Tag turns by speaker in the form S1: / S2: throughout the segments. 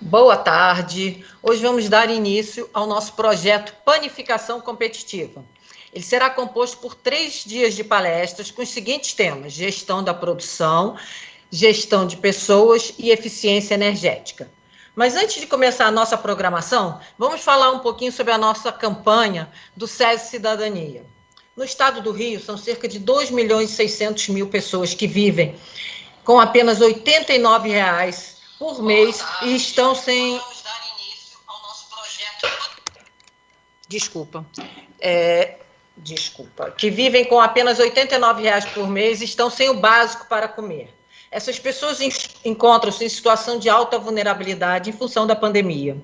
S1: Boa tarde. Hoje vamos dar início ao nosso projeto Panificação Competitiva. Ele será composto por 3 dias de palestras com os seguintes temas: gestão da produção, gestão de pessoas e eficiência energética. Mas antes de começar a nossa programação, vamos falar um pouquinho sobre a nossa campanha do SESI Cidadania. No estado do Rio, são cerca de 2.600.000 pessoas que vivem com apenas R$ 89 por mês e estão sem... Vamos dar início ao nosso projeto... Que vivem com apenas R$ 89 por mês e estão sem o básico para comer. Essas pessoas encontram-se em situação de alta vulnerabilidade em função da pandemia.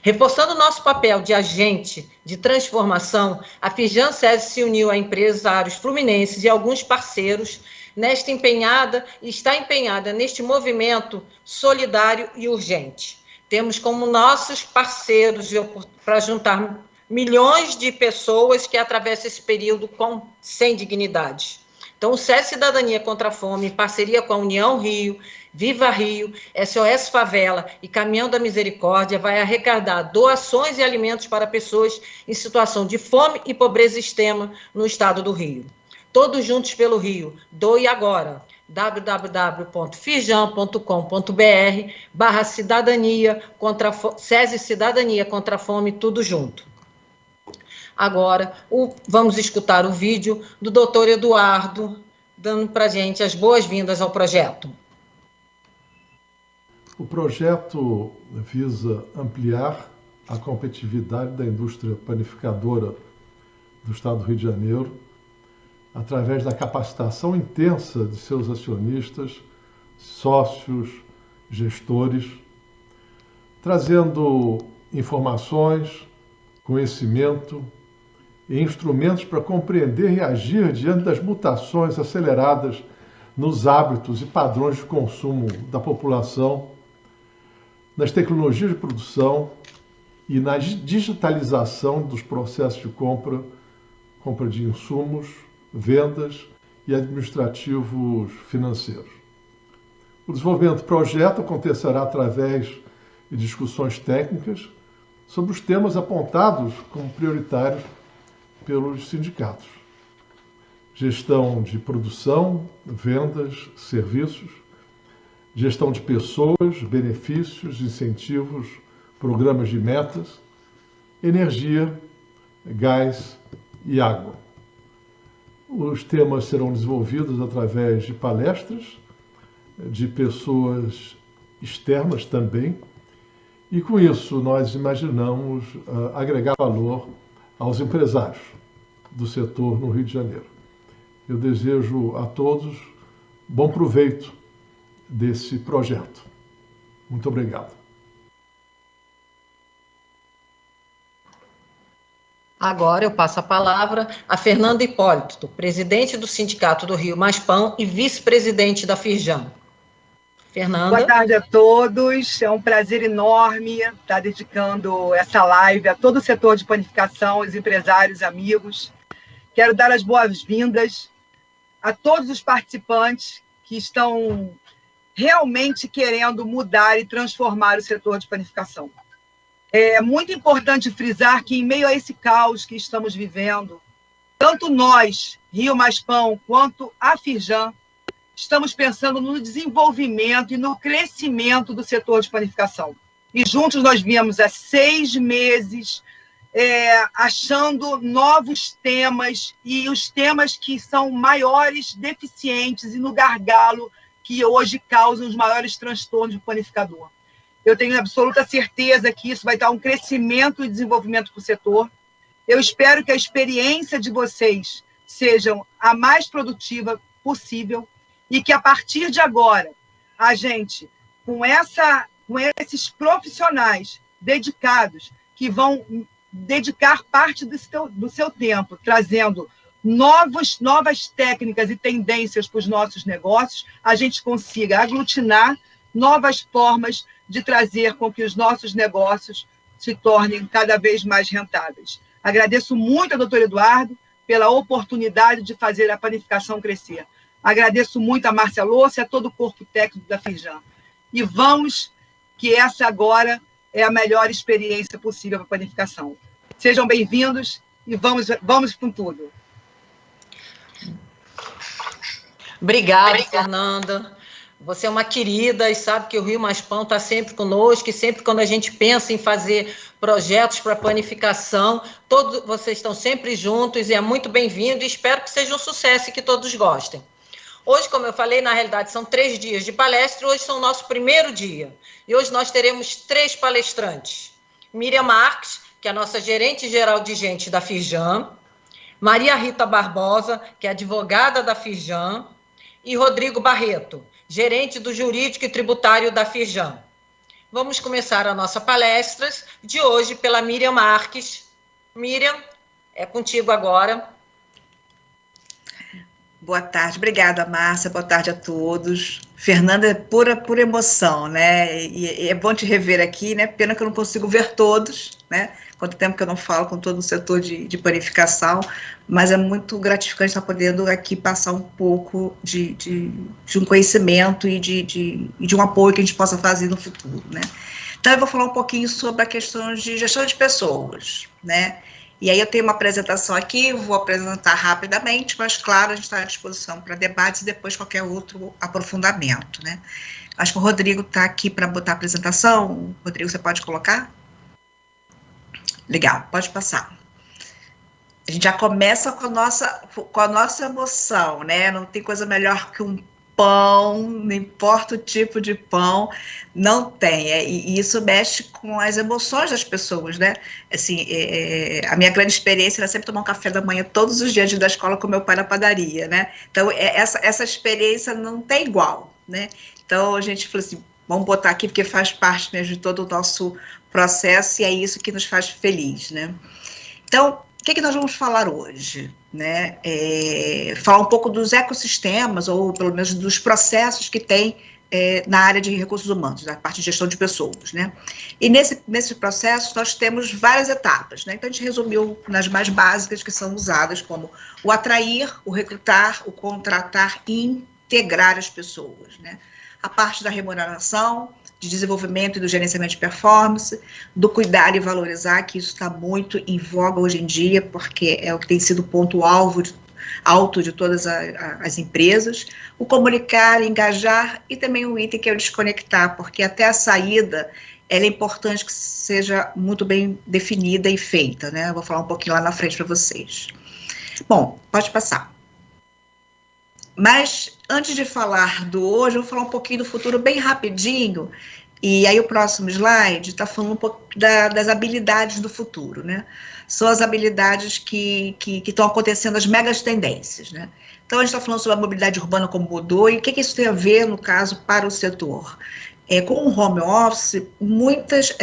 S1: Reforçando o nosso papel de agente de transformação, a Firjan SESI se uniu a empresários fluminenses e alguns parceiros está empenhada neste movimento solidário e urgente. Temos como nossos parceiros para juntar milhões de pessoas que atravessam esse período sem dignidade. Então, o SESI Cidadania contra a Fome, em parceria com a União Rio, Viva Rio, SOS Favela e Caminhão da Misericórdia, vai arrecadar doações e alimentos para pessoas em situação de fome e pobreza extrema no estado do Rio. Todos juntos pelo Rio. Doe agora. www.firjan.com.br/SESI Cidadania contra a Fome, tudo junto. Agora, vamos escutar o vídeo do Dr. Eduardo, dando para a gente as boas-vindas ao projeto.
S2: O projeto visa ampliar a competitividade da indústria panificadora do estado do Rio de Janeiro, através da capacitação intensa de seus acionistas, sócios, gestores, trazendo informações, conhecimento e instrumentos para compreender e agir diante das mutações aceleradas nos hábitos e padrões de consumo da população, nas tecnologias de produção e na digitalização dos processos de compra de insumos, vendas e administrativos financeiros. O desenvolvimento do projeto acontecerá através de discussões técnicas sobre os temas apontados como prioritários pelos sindicatos: gestão de produção, vendas, serviços, gestão de pessoas, benefícios, incentivos, programas de metas, energia, gás e água. Os temas serão desenvolvidos através de palestras, de pessoas externas também, e com isso nós imaginamos agregar valor aos empresários do setor no Rio de Janeiro. Eu desejo a todos bom proveito desse projeto. Muito obrigado.
S1: Agora eu passo a palavra a Fernanda Hipólito, presidente do Sindicato do Rio Mais Pão e vice-presidente da Firjan. Fernanda.
S3: Boa tarde a todos. É um prazer enorme estar dedicando essa live a todo o setor de panificação, os empresários, amigos. Quero dar as boas-vindas a todos os participantes que estão realmente querendo mudar e transformar o setor de panificação. É muito importante frisar que, em meio a esse caos que estamos vivendo, tanto nós, Rio Mais Pão, quanto a Firjan, estamos pensando no desenvolvimento e no crescimento do setor de panificação. E juntos nós viemos há 6 meses achando novos temas e os temas que são maiores deficientes e no gargalo que hoje causam os maiores transtornos do panificador. Eu tenho absoluta certeza que isso vai dar um crescimento e desenvolvimento para o setor. Eu espero que a experiência de vocês seja a mais produtiva possível e que, a partir de agora, a gente, com esses profissionais dedicados, que vão dedicar parte do seu tempo, trazendo novas técnicas e tendências para os nossos negócios, a gente consiga aglutinar novas formas de trazer com que os nossos negócios se tornem cada vez mais rentáveis. Agradeço muito ao doutor Eduardo pela oportunidade de fazer a panificação crescer. Agradeço muito a Márcia Louça e a todo o corpo técnico da Firjan. E vamos que essa agora é a melhor experiência possível para a panificação. Sejam bem-vindos e vamos com tudo.
S1: Obrigada, Fernanda. Você é uma querida e sabe que o Rio Mais Pão está sempre conosco, e sempre quando a gente pensa em fazer projetos para panificação, todos vocês estão sempre juntos e é muito bem-vindo, e espero que seja um sucesso e que todos gostem. Hoje, como eu falei, na realidade são 3 dias de palestra, hoje são o nosso primeiro dia. E hoje nós teremos 3 palestrantes. Miriam Marques, que é a nossa gerente geral de gente da Firjan, Maria Rita Barbosa, que é advogada da Firjan, e Rodrigo Barreto, gerente do Jurídico e Tributário da Firjan. Vamos começar a nossa palestra de hoje pela Miriam Marques. Miriam, é contigo agora.
S4: Boa tarde, obrigada, Márcia, boa tarde a todos. Fernanda, é pura emoção, né? E é bom te rever aqui, né? Pena que eu não consigo ver todos, né? Quanto tempo que eu não falo com todo o setor de panificação, mas é muito gratificante estar podendo aqui passar um pouco de um conhecimento e de um apoio que a gente possa fazer no futuro, né? Então, eu vou falar um pouquinho sobre a questão de gestão de pessoas, né? E aí eu tenho uma apresentação aqui, vou apresentar rapidamente, mas, claro, a gente está à disposição para debates e depois qualquer outro aprofundamento, né? Acho que o Rodrigo está aqui para botar a apresentação. Rodrigo, você pode colocar? Legal, pode passar. A gente já começa com a nossa emoção, né? Não tem coisa melhor que um pão, não importa o tipo de pão, não tem. E isso mexe com as emoções das pessoas, né? Assim, a minha grande experiência era sempre tomar um café da manhã todos os dias da escola com meu pai na padaria, né? Então, essa experiência não tem igual, né? Então, a gente falou assim, vamos botar aqui porque faz parte mesmo de todo o nosso processo e é isso que nos faz feliz, né? Então, o que nós vamos falar hoje, né? Falar um pouco dos ecossistemas, ou pelo menos dos processos que tem na área de recursos humanos, na parte de gestão de pessoas, né? E nesse processo nós temos várias etapas, né? Então a gente resumiu nas mais básicas que são usadas, como o atrair, o recrutar, o contratar e integrar as pessoas, né? A parte da remuneração, de desenvolvimento e do gerenciamento de performance, do cuidar e valorizar, que isso está muito em voga hoje em dia, porque é o que tem sido ponto-alvo alto de todas as empresas, o comunicar, engajar, e também o item que é o desconectar, porque até a saída, ela é importante que seja muito bem definida e feita, né? Eu vou falar um pouquinho lá na frente para vocês. Bom, pode passar. Mas, antes de falar do hoje, eu vou falar um pouquinho do futuro bem rapidinho, e aí o próximo slide está falando um pouco das habilidades do futuro, né? São as habilidades que estão acontecendo, as megas tendências, né? Então, a gente está falando sobre a mobilidade urbana como mudou, e o que isso tem a ver, no caso, para o setor? Com o home office, muitas...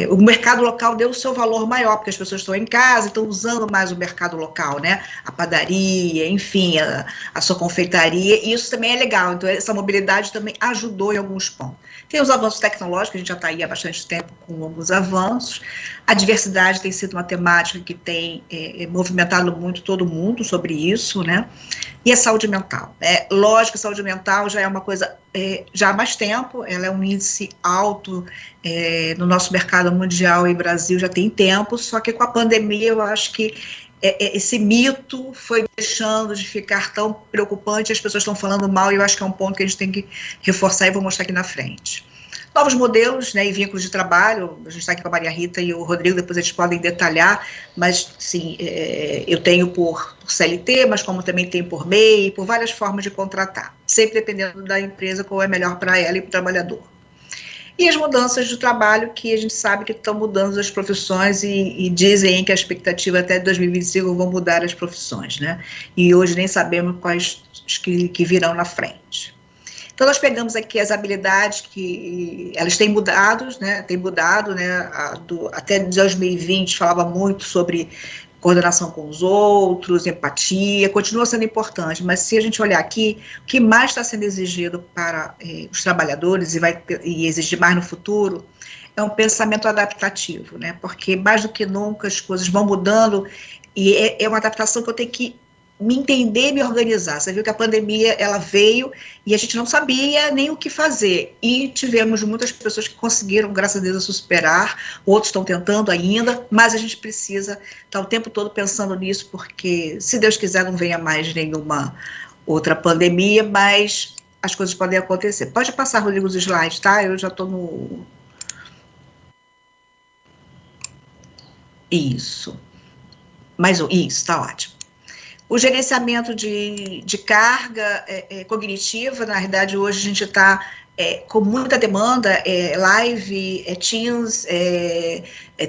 S4: o mercado local deu o seu valor maior, porque as pessoas estão em casa, estão usando mais o mercado local, né? A padaria, enfim, a sua confeitaria, e isso também é legal. Então, essa mobilidade também ajudou em alguns pontos. Tem os avanços tecnológicos, a gente já está aí há bastante tempo com alguns avanços. A diversidade tem sido uma temática que tem movimentado muito todo mundo sobre isso, né? E a saúde mental. Lógico que a saúde mental já é uma coisa, já há mais tempo, ela é um índice alto no nosso mercado mundial e Brasil já tem tempo, só que com a pandemia eu acho que esse mito foi deixando de ficar tão preocupante, as pessoas estão falando mal, e eu acho que é um ponto que a gente tem que reforçar e vou mostrar aqui na frente. Novos modelos, né, e vínculos de trabalho, a gente está aqui com a Maria Rita e o Rodrigo, depois eles podem detalhar, mas, sim, eu tenho por CLT, mas como também tenho por MEI, por várias formas de contratar, sempre dependendo da empresa qual é melhor para ela e para o trabalhador. E as mudanças do trabalho, que a gente sabe que estão mudando as profissões e dizem que a expectativa até 2025 vão mudar as profissões, né? E hoje nem sabemos quais que virão na frente. Então, nós pegamos aqui as habilidades que elas têm mudado, né? Até 2020 falava muito sobre coordenação com os outros, empatia, continua sendo importante, mas se a gente olhar aqui, o que mais está sendo exigido para os trabalhadores e exigir mais no futuro é um pensamento adaptativo, né? Porque mais do que nunca as coisas vão mudando e é uma adaptação que eu tenho que me entender e me organizar. Você viu que a pandemia, ela veio e a gente não sabia nem o que fazer. E tivemos muitas pessoas que conseguiram, graças a Deus, superar, outros estão tentando ainda, mas a gente precisa estar o tempo todo pensando nisso, porque, se Deus quiser, não venha mais nenhuma outra pandemia, mas as coisas podem acontecer. Pode passar, Rodrigo, os slides, tá? Eu já estou no... Isso. Isso, está ótimo. O gerenciamento de carga cognitiva, na realidade, hoje a gente está com muita demanda, live, Teams,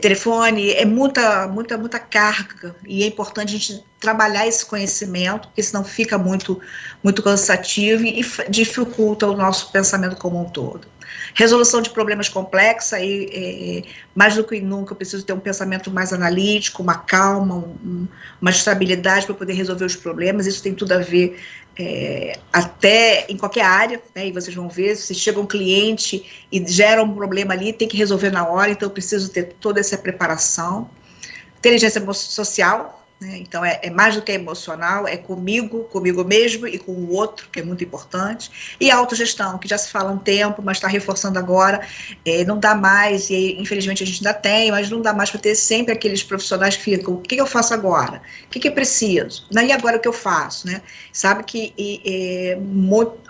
S4: telefone, muita carga, e é importante a gente trabalhar esse conhecimento, porque senão fica muito cansativo e dificulta o nosso pensamento como um todo. Resolução de problemas complexos, mais do que nunca eu preciso ter um pensamento mais analítico, uma calma, uma estabilidade para poder resolver os problemas. Isso tem tudo a ver até em qualquer área, né, e vocês vão ver, se chega um cliente e gera um problema ali, tem que resolver na hora, então eu preciso ter toda essa preparação. Inteligência social, né, então é mais do que emocional, é comigo mesmo e com o outro, que é muito importante. E a autogestão, que já se fala há um tempo, mas está reforçando agora, não dá mais, e infelizmente a gente ainda tem, mas não dá mais para ter sempre aqueles profissionais que ficam, o que eu faço agora? O que eu preciso? E agora o que eu faço? Né? Sabe que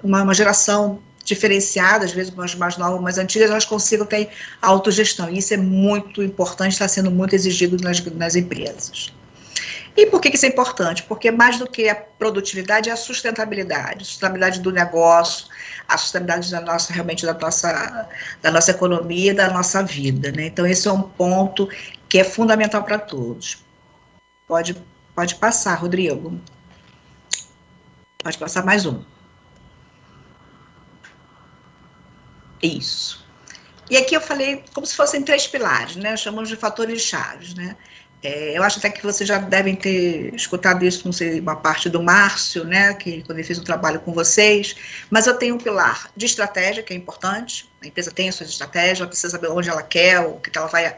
S4: uma geração diferenciada, às vezes umas mais novas, mais antigas, elas consigam ter autogestão, e isso é muito importante, está sendo muito exigido nas empresas. E por que isso é importante? Porque mais do que a produtividade é a sustentabilidade do negócio, a sustentabilidade da nossa economia, da nossa vida, né? Então, esse é um ponto que é fundamental para todos. Pode passar, Rodrigo. Pode passar mais um. Isso. E aqui eu falei como se fossem 3 pilares, né? Chamamos de fatores chaves, né? Eu acho até que vocês já devem ter escutado isso, não sei, uma parte do Márcio, né, que quando ele fez um trabalho com vocês, mas eu tenho um pilar de estratégia, que é importante, a empresa tem a sua estratégia, ela precisa saber onde ela quer, o que ela vai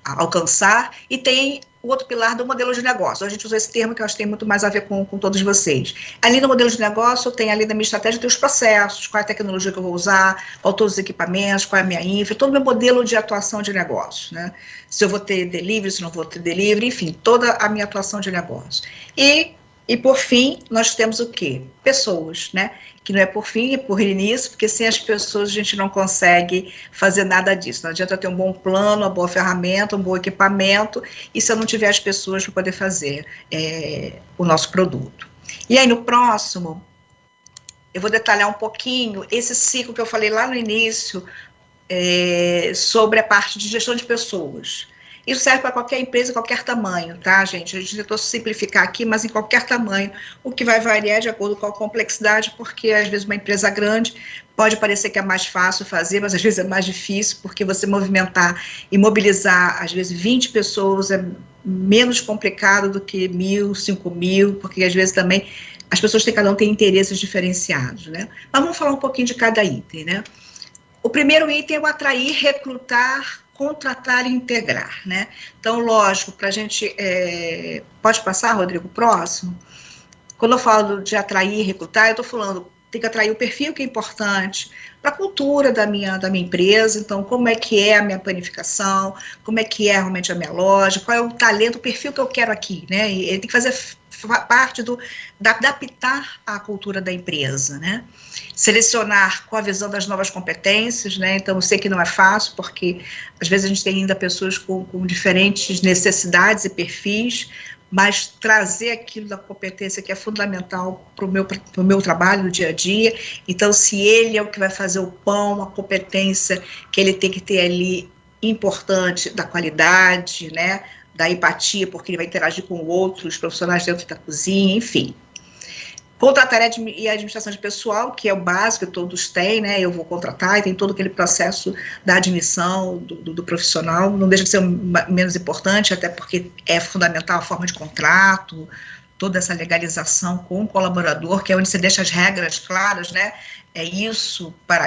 S4: alcançar, e tem o outro pilar do modelo de negócio. A gente usa esse termo que eu acho que tem muito mais a ver com todos vocês. Ali no modelo de negócio, eu tenho ali na minha estratégia, tem os processos, qual é a tecnologia que eu vou usar, qual todos os equipamentos, qual é a minha infra, todo o meu modelo de atuação de negócio, né? Se eu vou ter delivery, se não vou ter delivery, enfim, toda a minha atuação de negócio. E por fim, nós temos o quê? Pessoas, né? Que não é por fim, é por início, porque sem as pessoas a gente não consegue fazer nada disso. Não adianta ter um bom plano, uma boa ferramenta, um bom equipamento, e se eu não tiver as pessoas para poder fazer o nosso produto. E aí, no próximo, eu vou detalhar um pouquinho esse ciclo que eu falei lá no início, sobre a parte de gestão de pessoas. Isso serve para qualquer empresa, qualquer tamanho, tá, gente? A gente tentou simplificar aqui, mas em qualquer tamanho, o que vai variar de acordo com a complexidade, porque às vezes uma empresa grande pode parecer que é mais fácil fazer, mas às vezes é mais difícil, porque você movimentar e mobilizar, às vezes, 20 pessoas é menos complicado do que 1.000, 5.000, porque às vezes também as pessoas cada um tem interesses diferenciados, né? Mas vamos falar um pouquinho de cada item, né? O primeiro item é o atrair, recrutar, contratar e integrar, né? Então, lógico, para a gente... pode passar, Rodrigo, próximo? Quando eu falo de atrair e recrutar, eu estou falando, tem que atrair o perfil que é importante para a cultura da minha empresa, então, como é que é a minha planificação, como é que é realmente a minha loja, qual é o talento, o perfil que eu quero aqui, né? E ele tem que fazer parte da adaptar a cultura da empresa, né? Selecionar com a visão das novas competências, né? Então, eu sei que não é fácil, porque às vezes a gente tem ainda pessoas com diferentes necessidades e perfis, mas trazer aquilo da competência que é fundamental para o meu trabalho no dia a dia. Então, se ele é o que vai fazer o pão, a competência que ele tem que ter ali importante da qualidade, né? Da empatia, porque ele vai interagir com outros profissionais dentro da cozinha, enfim. Contratar e administração de pessoal, que é o básico que todos têm, né? Eu vou contratar e tem todo aquele processo da admissão do profissional, não deixa de ser menos importante, até porque é fundamental a forma de contrato, toda essa legalização com o colaborador, que é onde você deixa as regras claras, né? é isso, para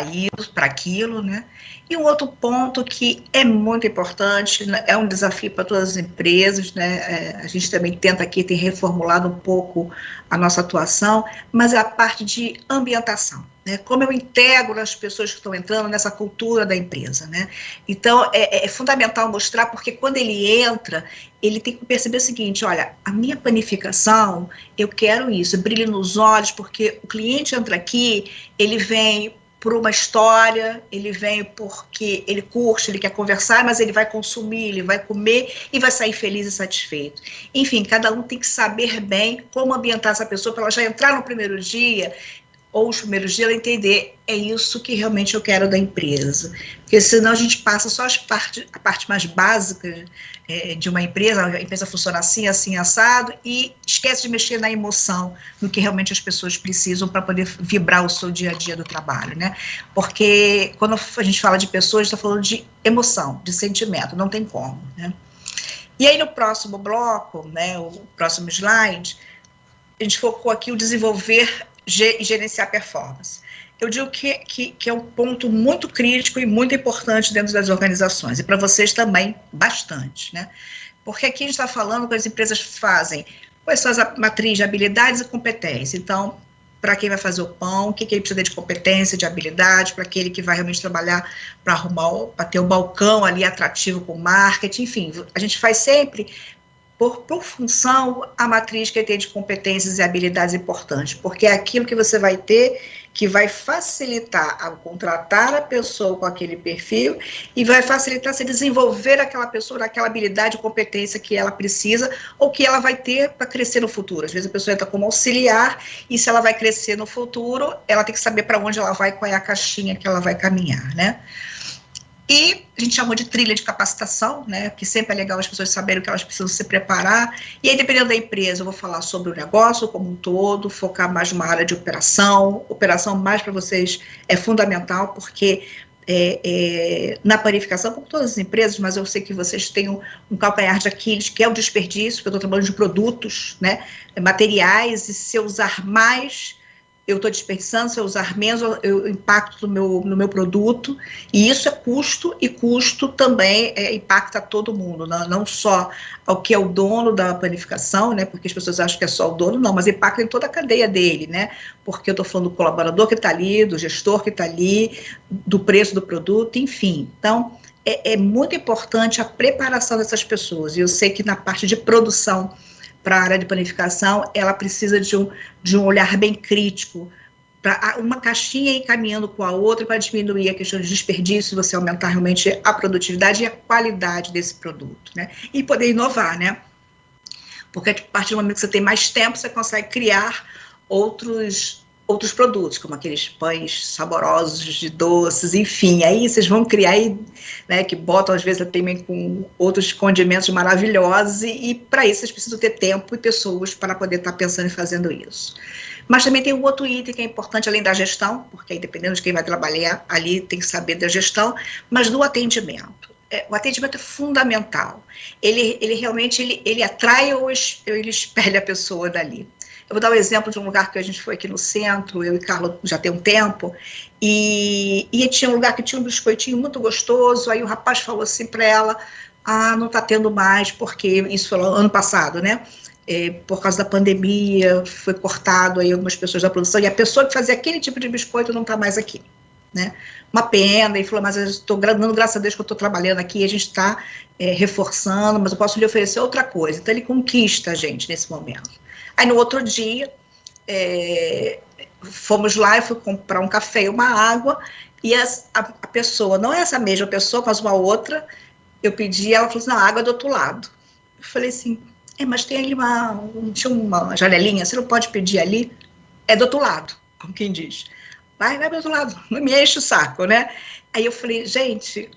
S4: aquilo, né? E um outro ponto que é muito importante, né, é um desafio para todas as empresas, né? A gente também tenta aqui, tem reformulado um pouco a nossa atuação, mas é a parte de ambientação, né? Como eu integro as pessoas que estão entrando nessa cultura da empresa, né? Então, é fundamental mostrar, porque quando ele entra, ele tem que perceber o seguinte, olha, a minha panificação, eu quero isso, brilho nos olhos, porque o cliente entra aqui, ele vem por uma história, ele vem porque ele curte, ele quer conversar, mas ele vai consumir, ele vai comer e vai sair feliz e satisfeito. Enfim, cada um tem que saber bem como ambientar essa pessoa para ela já entrar no primeiro dia, ou os primeiros dias, ela entender, é isso que realmente eu quero da empresa. Porque senão a gente passa só a parte mais básica de uma empresa, a empresa funciona assim, assim, assado, e esquece de mexer na emoção, no que realmente as pessoas precisam para poder vibrar o seu dia a dia do trabalho, né? Porque quando a gente fala de pessoas, está falando de emoção, de sentimento, não tem como, né? E aí no próximo bloco, né, o próximo slide, a gente focou aqui o desenvolver e gerenciar performance. Eu digo que é um ponto muito crítico e muito importante dentro das organizações, e para vocês também, bastante, né? Porque aqui a gente está falando que as empresas fazem, quais são as matrizes de habilidades e competências. Então, para quem vai fazer o pão, o que ele precisa de competência, de habilidade, para aquele que vai realmente trabalhar para arrumar, para ter o balcão ali atrativo com marketing, enfim, a gente faz sempre por função a matriz que tem de competências e habilidades importantes, porque é aquilo que você vai ter que vai facilitar a contratar a pessoa com aquele perfil e vai facilitar se desenvolver aquela pessoa naquela habilidade e competência que ela precisa ou que ela vai ter para crescer no futuro. Às vezes a pessoa entra como auxiliar e se ela vai crescer no futuro, ela tem que saber para onde ela vai, qual é a caixinha que ela vai caminhar, né? E a gente chamou de trilha de capacitação, né, que sempre é legal as pessoas saberem o que elas precisam se preparar, e aí dependendo da empresa eu vou falar sobre o negócio como um todo, focar mais numa área de operação mais para vocês é fundamental, porque na panificação, como todas as empresas, mas eu sei que vocês têm um calcanhar de Aquiles, que é o desperdício, porque eu estou trabalhando de produtos, né, materiais, e se eu usar mais, eu estou desperdiçando, se eu usar menos, eu impacto no meu produto, e isso é custo, e custo também impacta todo mundo, não só ao que é o dono da panificação, né, porque as pessoas acham que é só o dono, não, mas impacta em toda a cadeia dele, né, porque eu estou falando do colaborador que está ali, do gestor que está ali, do preço do produto, enfim. Então, é muito importante a preparação dessas pessoas, e eu sei que na parte de produção, para a área de panificação, ela precisa de um olhar bem crítico, para uma caixinha ir caminhando com a outra, para diminuir a questão de desperdício, você aumentar realmente a produtividade e a qualidade desse produto, né? E poder inovar, né? Porque a partir do momento que você tem mais tempo, você consegue criar outros produtos, como aqueles pães saborosos de doces, enfim, aí vocês vão criar, né, que botam às vezes também com outros condimentos maravilhosos, e para isso vocês precisam ter tempo e pessoas para poder estar pensando e fazendo isso. Mas também tem um outro item que é importante, além da gestão, porque aí dependendo de quem vai trabalhar ali, tem que saber da gestão, mas do atendimento. O atendimento é fundamental, ele realmente, ele atrai ou ele espelha a pessoa dali. Eu vou dar um exemplo de um lugar que a gente foi aqui no centro, eu e Carlos já tem um tempo, e tinha um lugar que tinha um biscoitinho muito gostoso, aí o rapaz falou assim para ela, não está tendo mais, porque isso foi ano passado, né? Por causa da pandemia, foi cortado aí algumas pessoas da produção, e a pessoa que fazia aquele tipo de biscoito não está mais aqui, né? Uma pena, e falou, mas eu estou dando graças a Deus que eu estou trabalhando aqui, a gente está reforçando, mas eu posso lhe oferecer outra coisa. Então ele conquista a gente nesse momento. Aí no outro dia, fomos lá, eu fui comprar um café e uma água, e a pessoa, não é essa mesma pessoa, mas uma outra, eu pedi, ela falou assim, não, a água é do outro lado. Eu falei assim, mas tem ali tinha uma janelinha, você não pode pedir ali? É do outro lado, como quem diz. Vai do outro lado, não me enche o saco, né? Aí eu falei, gente,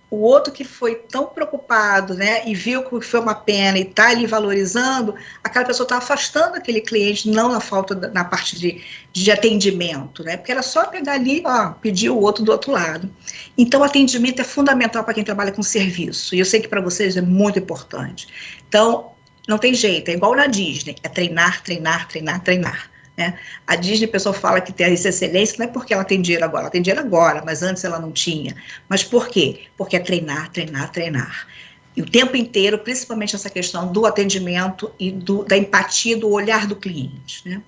S4: o outro que foi tão preocupado, né, e viu que foi uma pena e está ali valorizando, aquela pessoa está afastando aquele cliente, não na parte de atendimento, né, porque era só pegar ali, pedir o outro do outro lado. Então, o atendimento é fundamental para quem trabalha com serviço, e eu sei que para vocês é muito importante. Então, não tem jeito, é igual na Disney, é treinar, treinar, treinar, treinar. né? A Disney, o pessoal fala que tem essa excelência, não é porque ela tem dinheiro agora, mas antes ela não tinha. Mas por quê? Porque é treinar, treinar, treinar. E o tempo inteiro, principalmente essa questão do atendimento e da empatia, do olhar do cliente, né?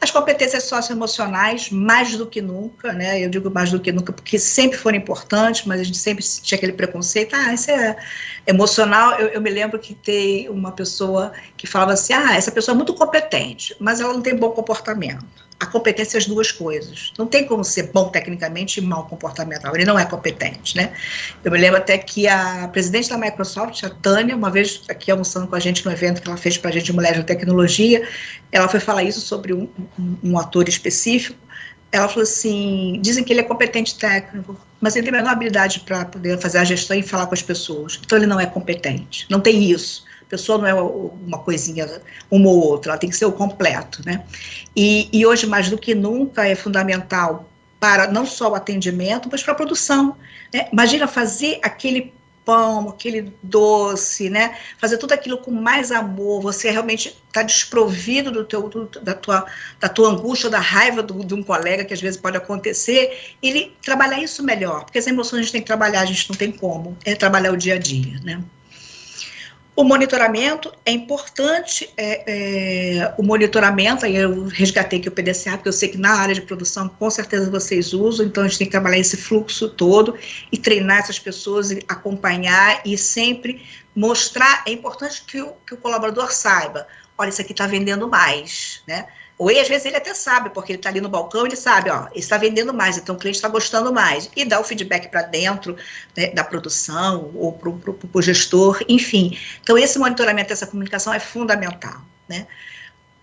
S4: As competências socioemocionais, mais do que nunca, né? Eu digo mais do que nunca porque sempre foram importantes, mas a gente sempre tinha aquele preconceito, isso é emocional. Eu me lembro que tem uma pessoa que falava assim, essa pessoa é muito competente, mas ela não tem bom comportamento. A competência é as duas coisas. Não tem como ser bom tecnicamente e mal comportamental. Ele não é competente, né? Eu me lembro até que a presidente da Microsoft, a Tânia, uma vez aqui almoçando com a gente no evento que ela fez para a gente de Mulheres na Tecnologia, ela foi falar isso sobre um ator específico. Ela falou assim, dizem que ele é competente técnico, mas ele tem a menor habilidade para poder fazer a gestão e falar com as pessoas. Então ele não é competente. Não tem isso. A pessoa não é uma coisinha, uma ou outra, ela tem que ser o completo, né? E hoje, mais do que nunca, é fundamental para não só o atendimento, mas para a produção, né? Imagina fazer aquele pão, aquele doce, né? Fazer tudo aquilo com mais amor, você realmente está desprovido da tua angústia, da raiva de um colega, que às vezes pode acontecer, e trabalhar isso melhor, porque as emoções a gente tem que trabalhar, a gente não tem como, é trabalhar o dia a dia, né? O monitoramento é importante, o monitoramento, aí eu resgatei aqui o PDCA, porque eu sei que na área de produção, com certeza vocês usam, então a gente tem que trabalhar esse fluxo todo e treinar essas pessoas, e acompanhar e sempre mostrar, é importante que o colaborador saiba, olha, isso aqui está vendendo mais, né? Ou às vezes ele até sabe, porque ele está ali no balcão, ele sabe, ele está vendendo mais, então o cliente está gostando mais. E dá o feedback para dentro, né, da produção, ou para o gestor, enfim. Então esse monitoramento, essa comunicação é fundamental, né?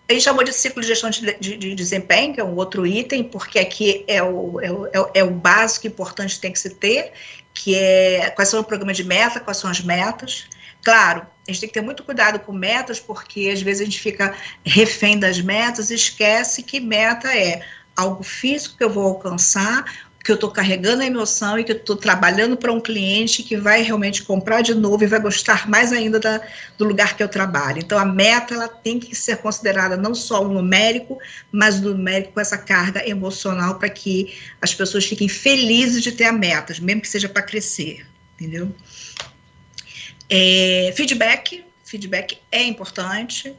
S4: A gente chamou de ciclo de gestão de desempenho, que é um outro item, porque aqui é o básico importante que tem que se ter, que é quais são o programa de meta, quais são as metas. Claro, a gente tem que ter muito cuidado com metas, porque às vezes a gente fica refém das metas e esquece que meta é algo físico que eu vou alcançar, que eu estou carregando a emoção e que eu estou trabalhando para um cliente que vai realmente comprar de novo e vai gostar mais ainda do lugar que eu trabalho. Então, a meta ela tem que ser considerada não só o numérico, mas o numérico com essa carga emocional para que as pessoas fiquem felizes de ter a meta, mesmo que seja para crescer, entendeu? Feedback é importante,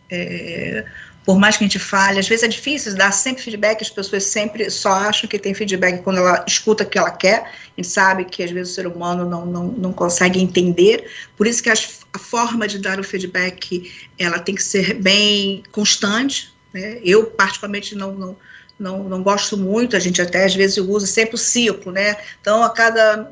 S4: por mais que a gente fale, às vezes é difícil dar sempre feedback, as pessoas sempre só acham que tem feedback quando ela escuta o que ela quer, a gente sabe que às vezes o ser humano não consegue entender, por isso que a forma de dar o feedback, ela tem que ser bem constante, né? Eu particularmente não gosto muito, a gente até às vezes usa sempre o ciclo, né? Então a cada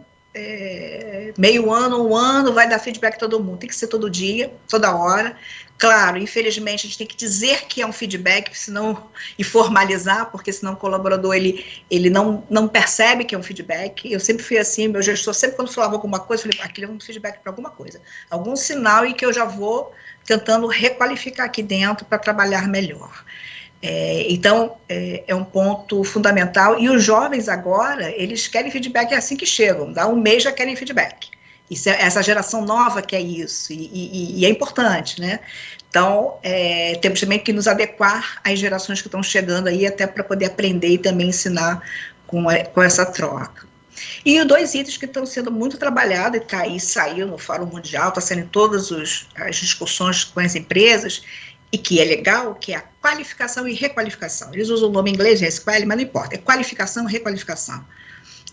S4: meio ano, um ano, vai dar feedback a todo mundo, tem que ser todo dia, toda hora. Claro, infelizmente a gente tem que dizer que é um feedback, senão, e formalizar, porque senão o colaborador ele não percebe que é um feedback. Eu sempre fui assim, meu gestor sempre quando falava alguma coisa, eu falei, aquilo é um feedback para alguma coisa, algum sinal, e que eu já vou tentando requalificar aqui dentro para trabalhar melhor. Então, é um ponto fundamental, e os jovens agora, eles querem feedback assim que chegam, dá um mês já querem feedback. Essa geração nova quer isso, e é importante, né? Então, temos também que nos adequar às gerações que estão chegando aí, até para poder aprender e também ensinar com essa troca. E os dois itens que estão sendo muito trabalhados, e saiu no Fórum Mundial, está sendo em todas as discussões com as empresas, e que é legal, que é a qualificação e requalificação. Eles usam o nome em inglês, SQL, mas não importa, é qualificação e requalificação.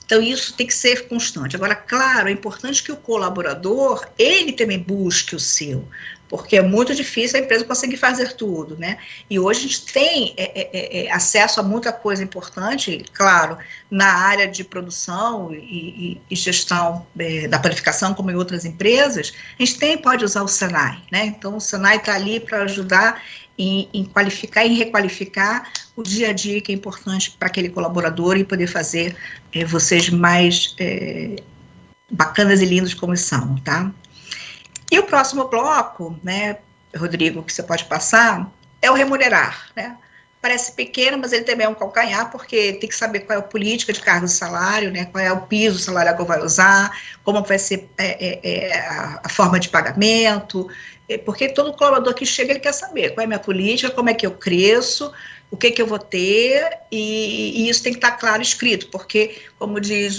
S4: Então, isso tem que ser constante. Agora, claro, é importante que o colaborador, ele também busque o seu, porque é muito difícil a empresa conseguir fazer tudo, né? E hoje a gente tem acesso a muita coisa importante, claro, na área de produção e gestão da planificação, como em outras empresas, a gente pode usar o Senai, né? Então, o Senai está ali para ajudar em qualificar e requalificar o dia a dia, que é importante para aquele colaborador e poder fazer vocês mais bacanas e lindos como são, tá? E o próximo bloco, né, Rodrigo, que você pode passar, é o remunerar, né? Parece pequeno, mas ele também é um calcanhar, porque tem que saber qual é a política de cargo e salário, né, qual é o piso salarial que eu vou usar, como vai ser a forma de pagamento, porque todo colaborador que chega, ele quer saber qual é a minha política, como é que eu cresço, o que eu vou ter, e isso tem que estar claro escrito, porque, como diz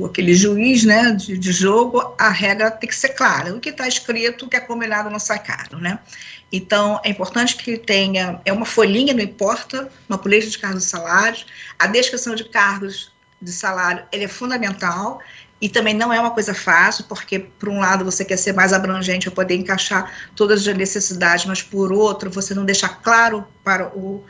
S4: aquele juiz, né, de jogo, a regra tem que ser clara. O que está escrito, o que é combinado não sai caro, né? Então, é importante que tenha, uma folhinha, não importa, uma política de cargos e salários. A descrição de cargos de salário, ele é fundamental, e também não é uma coisa fácil, porque, por um lado, você quer ser mais abrangente para poder encaixar todas as necessidades, mas, por outro, você não deixar claro para o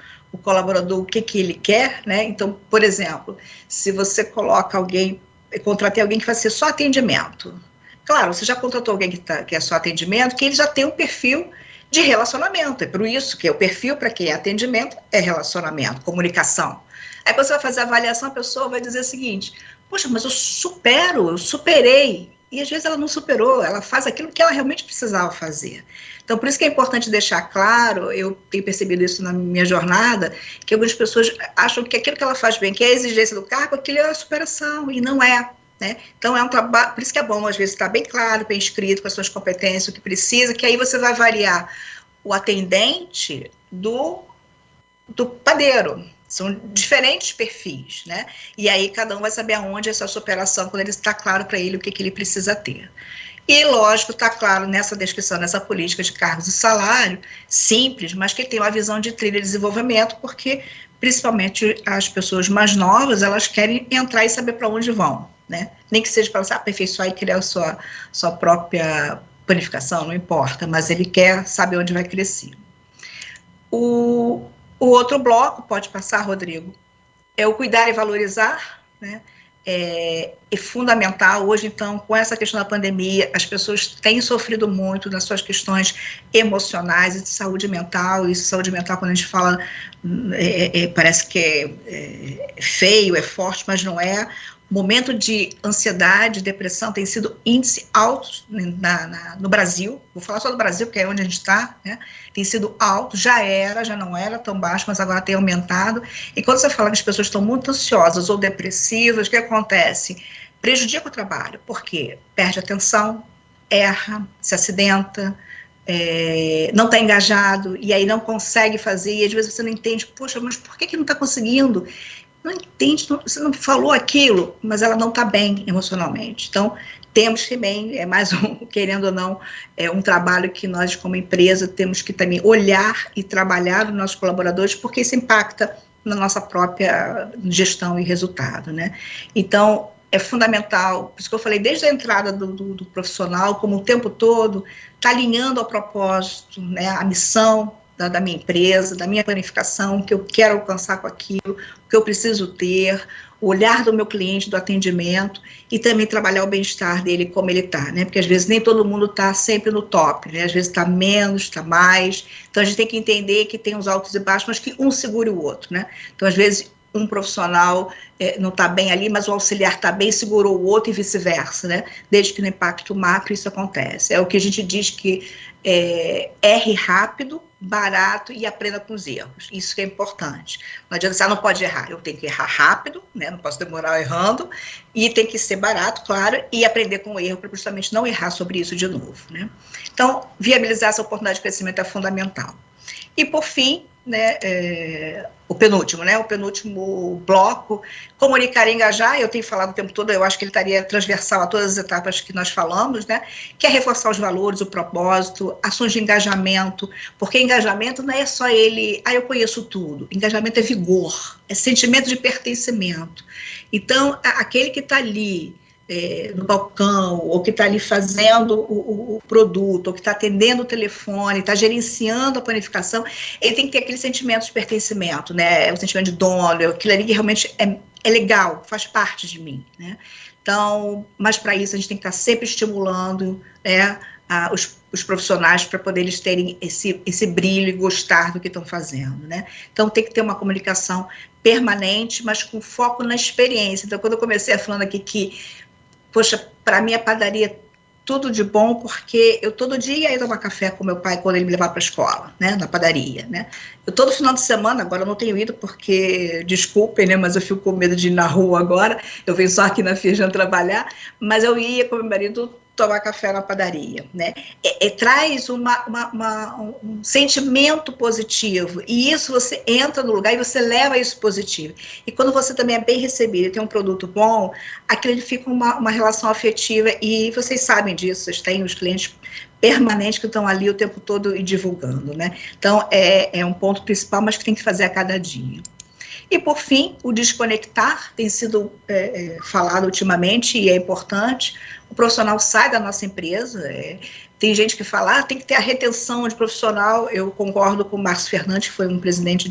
S4: colaborador o que ele quer, né? Então, por exemplo, se você coloca alguém, contratei alguém que vai ser só atendimento. Claro, você já contratou alguém que é só atendimento, que ele já tem um perfil de relacionamento, é por isso que o perfil para quem é atendimento é relacionamento, comunicação. Aí quando você vai fazer a avaliação, a pessoa vai dizer o seguinte: poxa, mas eu superei, e às vezes ela não superou, ela faz aquilo que ela realmente precisava fazer. Então, por isso que é importante deixar claro, eu tenho percebido isso na minha jornada, que algumas pessoas acham que aquilo que ela faz bem, que é a exigência do cargo, aquilo é a superação, e não é. Né? Então, é um trabalho, por isso que é bom, às vezes, estar bem claro, bem escrito, com as suas competências, o que precisa, que aí você vai variar o atendente do padeiro. São diferentes perfis, né? E aí cada um vai saber aonde é essa superação, quando ele está claro para ele o que ele precisa ter. E, lógico, está claro nessa descrição, nessa política de cargos e salário, simples, mas que tem uma visão de trilha de desenvolvimento, porque, principalmente, as pessoas mais novas, elas querem entrar e saber para onde vão, né? Nem que seja para você aperfeiçoar e criar a sua própria planificação, não importa, mas ele quer saber onde vai crescer. O outro bloco, pode passar, Rodrigo, é o cuidar e valorizar, né? É fundamental. Hoje, então, com essa questão da pandemia, as pessoas têm sofrido muito nas suas questões emocionais e de saúde mental. Isso, saúde mental, quando a gente fala, parece que é feio, é forte, mas não é. O momento de ansiedade, depressão, tem sido índice alto no Brasil. Vou falar só do Brasil, porque é onde a gente está, né? Tem sido alto, já não era tão baixo, mas agora tem aumentado. E quando você fala que as pessoas estão muito ansiosas ou depressivas, o que acontece? Prejudica o trabalho, porque perde atenção, erra, se acidenta, não está engajado, e aí não consegue fazer, e às vezes você não entende, poxa, mas por que não está conseguindo? Não entende, você não falou aquilo, mas ela não está bem emocionalmente. Então, temos também, querendo ou não, um trabalho que nós, como empresa, temos que também olhar e trabalhar nos nossos colaboradores, porque isso impacta na nossa própria gestão e resultado, né? Então, é fundamental, por isso que eu falei, desde a entrada do profissional, como o tempo todo, está alinhando ao propósito, né, a missão da minha empresa, da minha planificação, o que eu quero alcançar com aquilo, o que eu preciso ter, o olhar do meu cliente, do atendimento, e também trabalhar o bem-estar dele como ele está, né? Porque às vezes nem todo mundo está sempre no top, né? Às vezes está menos, está mais. Então a gente tem que entender que tem os altos e baixos, mas que um segure o outro, né? Então às vezes um profissional não está bem ali, mas o auxiliar está bem, segurou o outro e vice-versa, né? Desde que no impacto macro isso acontece. É o que a gente diz que erre rápido, barato e aprenda com os erros. Isso que é importante. Não adianta você não pode errar. Eu tenho que errar rápido, né? Não posso demorar errando, e tem que ser barato, claro, e aprender com o erro para justamente não errar sobre isso de novo, né? Então, viabilizar essa oportunidade de crescimento é fundamental. E, por fim, né, o penúltimo bloco, comunicar e engajar. Eu tenho falado o tempo todo, eu acho que ele estaria transversal a todas as etapas que nós falamos, né, que é reforçar os valores, o propósito, ações de engajamento, porque engajamento não é só ele, eu conheço tudo. Engajamento é vigor, é sentimento de pertencimento. Então, aquele que está ali, no balcão, ou que está ali fazendo o produto, ou que está atendendo o telefone, está gerenciando a planificação, ele tem que ter aquele sentimento de pertencimento, né? O sentimento de dono, aquilo ali que realmente é legal, faz parte de mim, né? Então, mas para isso a gente tem que estar sempre estimulando, né, os profissionais para poder eles terem esse brilho e gostar do que estão fazendo, né? Então tem que ter uma comunicação permanente, mas com foco na experiência. Então, quando eu comecei falando aqui que, poxa, para mim a padaria é tudo de bom, porque eu todo dia ia tomar café com meu pai quando ele me levava para a escola, né, na padaria, né. Eu todo final de semana, agora eu não tenho ido porque, desculpem, né, mas eu fico com medo de ir na rua agora, eu venho só aqui na Firjan trabalhar, mas eu ia com meu marido tomar café na padaria, né? Traz um sentimento positivo, e isso você entra no lugar e você leva isso positivo. E quando você também é bem recebido e tem um produto bom, aquilo fica uma relação afetiva, e vocês sabem disso, vocês têm os clientes permanentes que estão ali o tempo todo e divulgando, né? Então, é um ponto principal, mas que tem que fazer a cada dia. E, por fim, o desconectar tem sido falado ultimamente e é importante. O profissional sai da nossa empresa. Tem gente que fala, tem que ter a retenção de profissional. Eu concordo com o Márcio Fernandes, que foi um presidente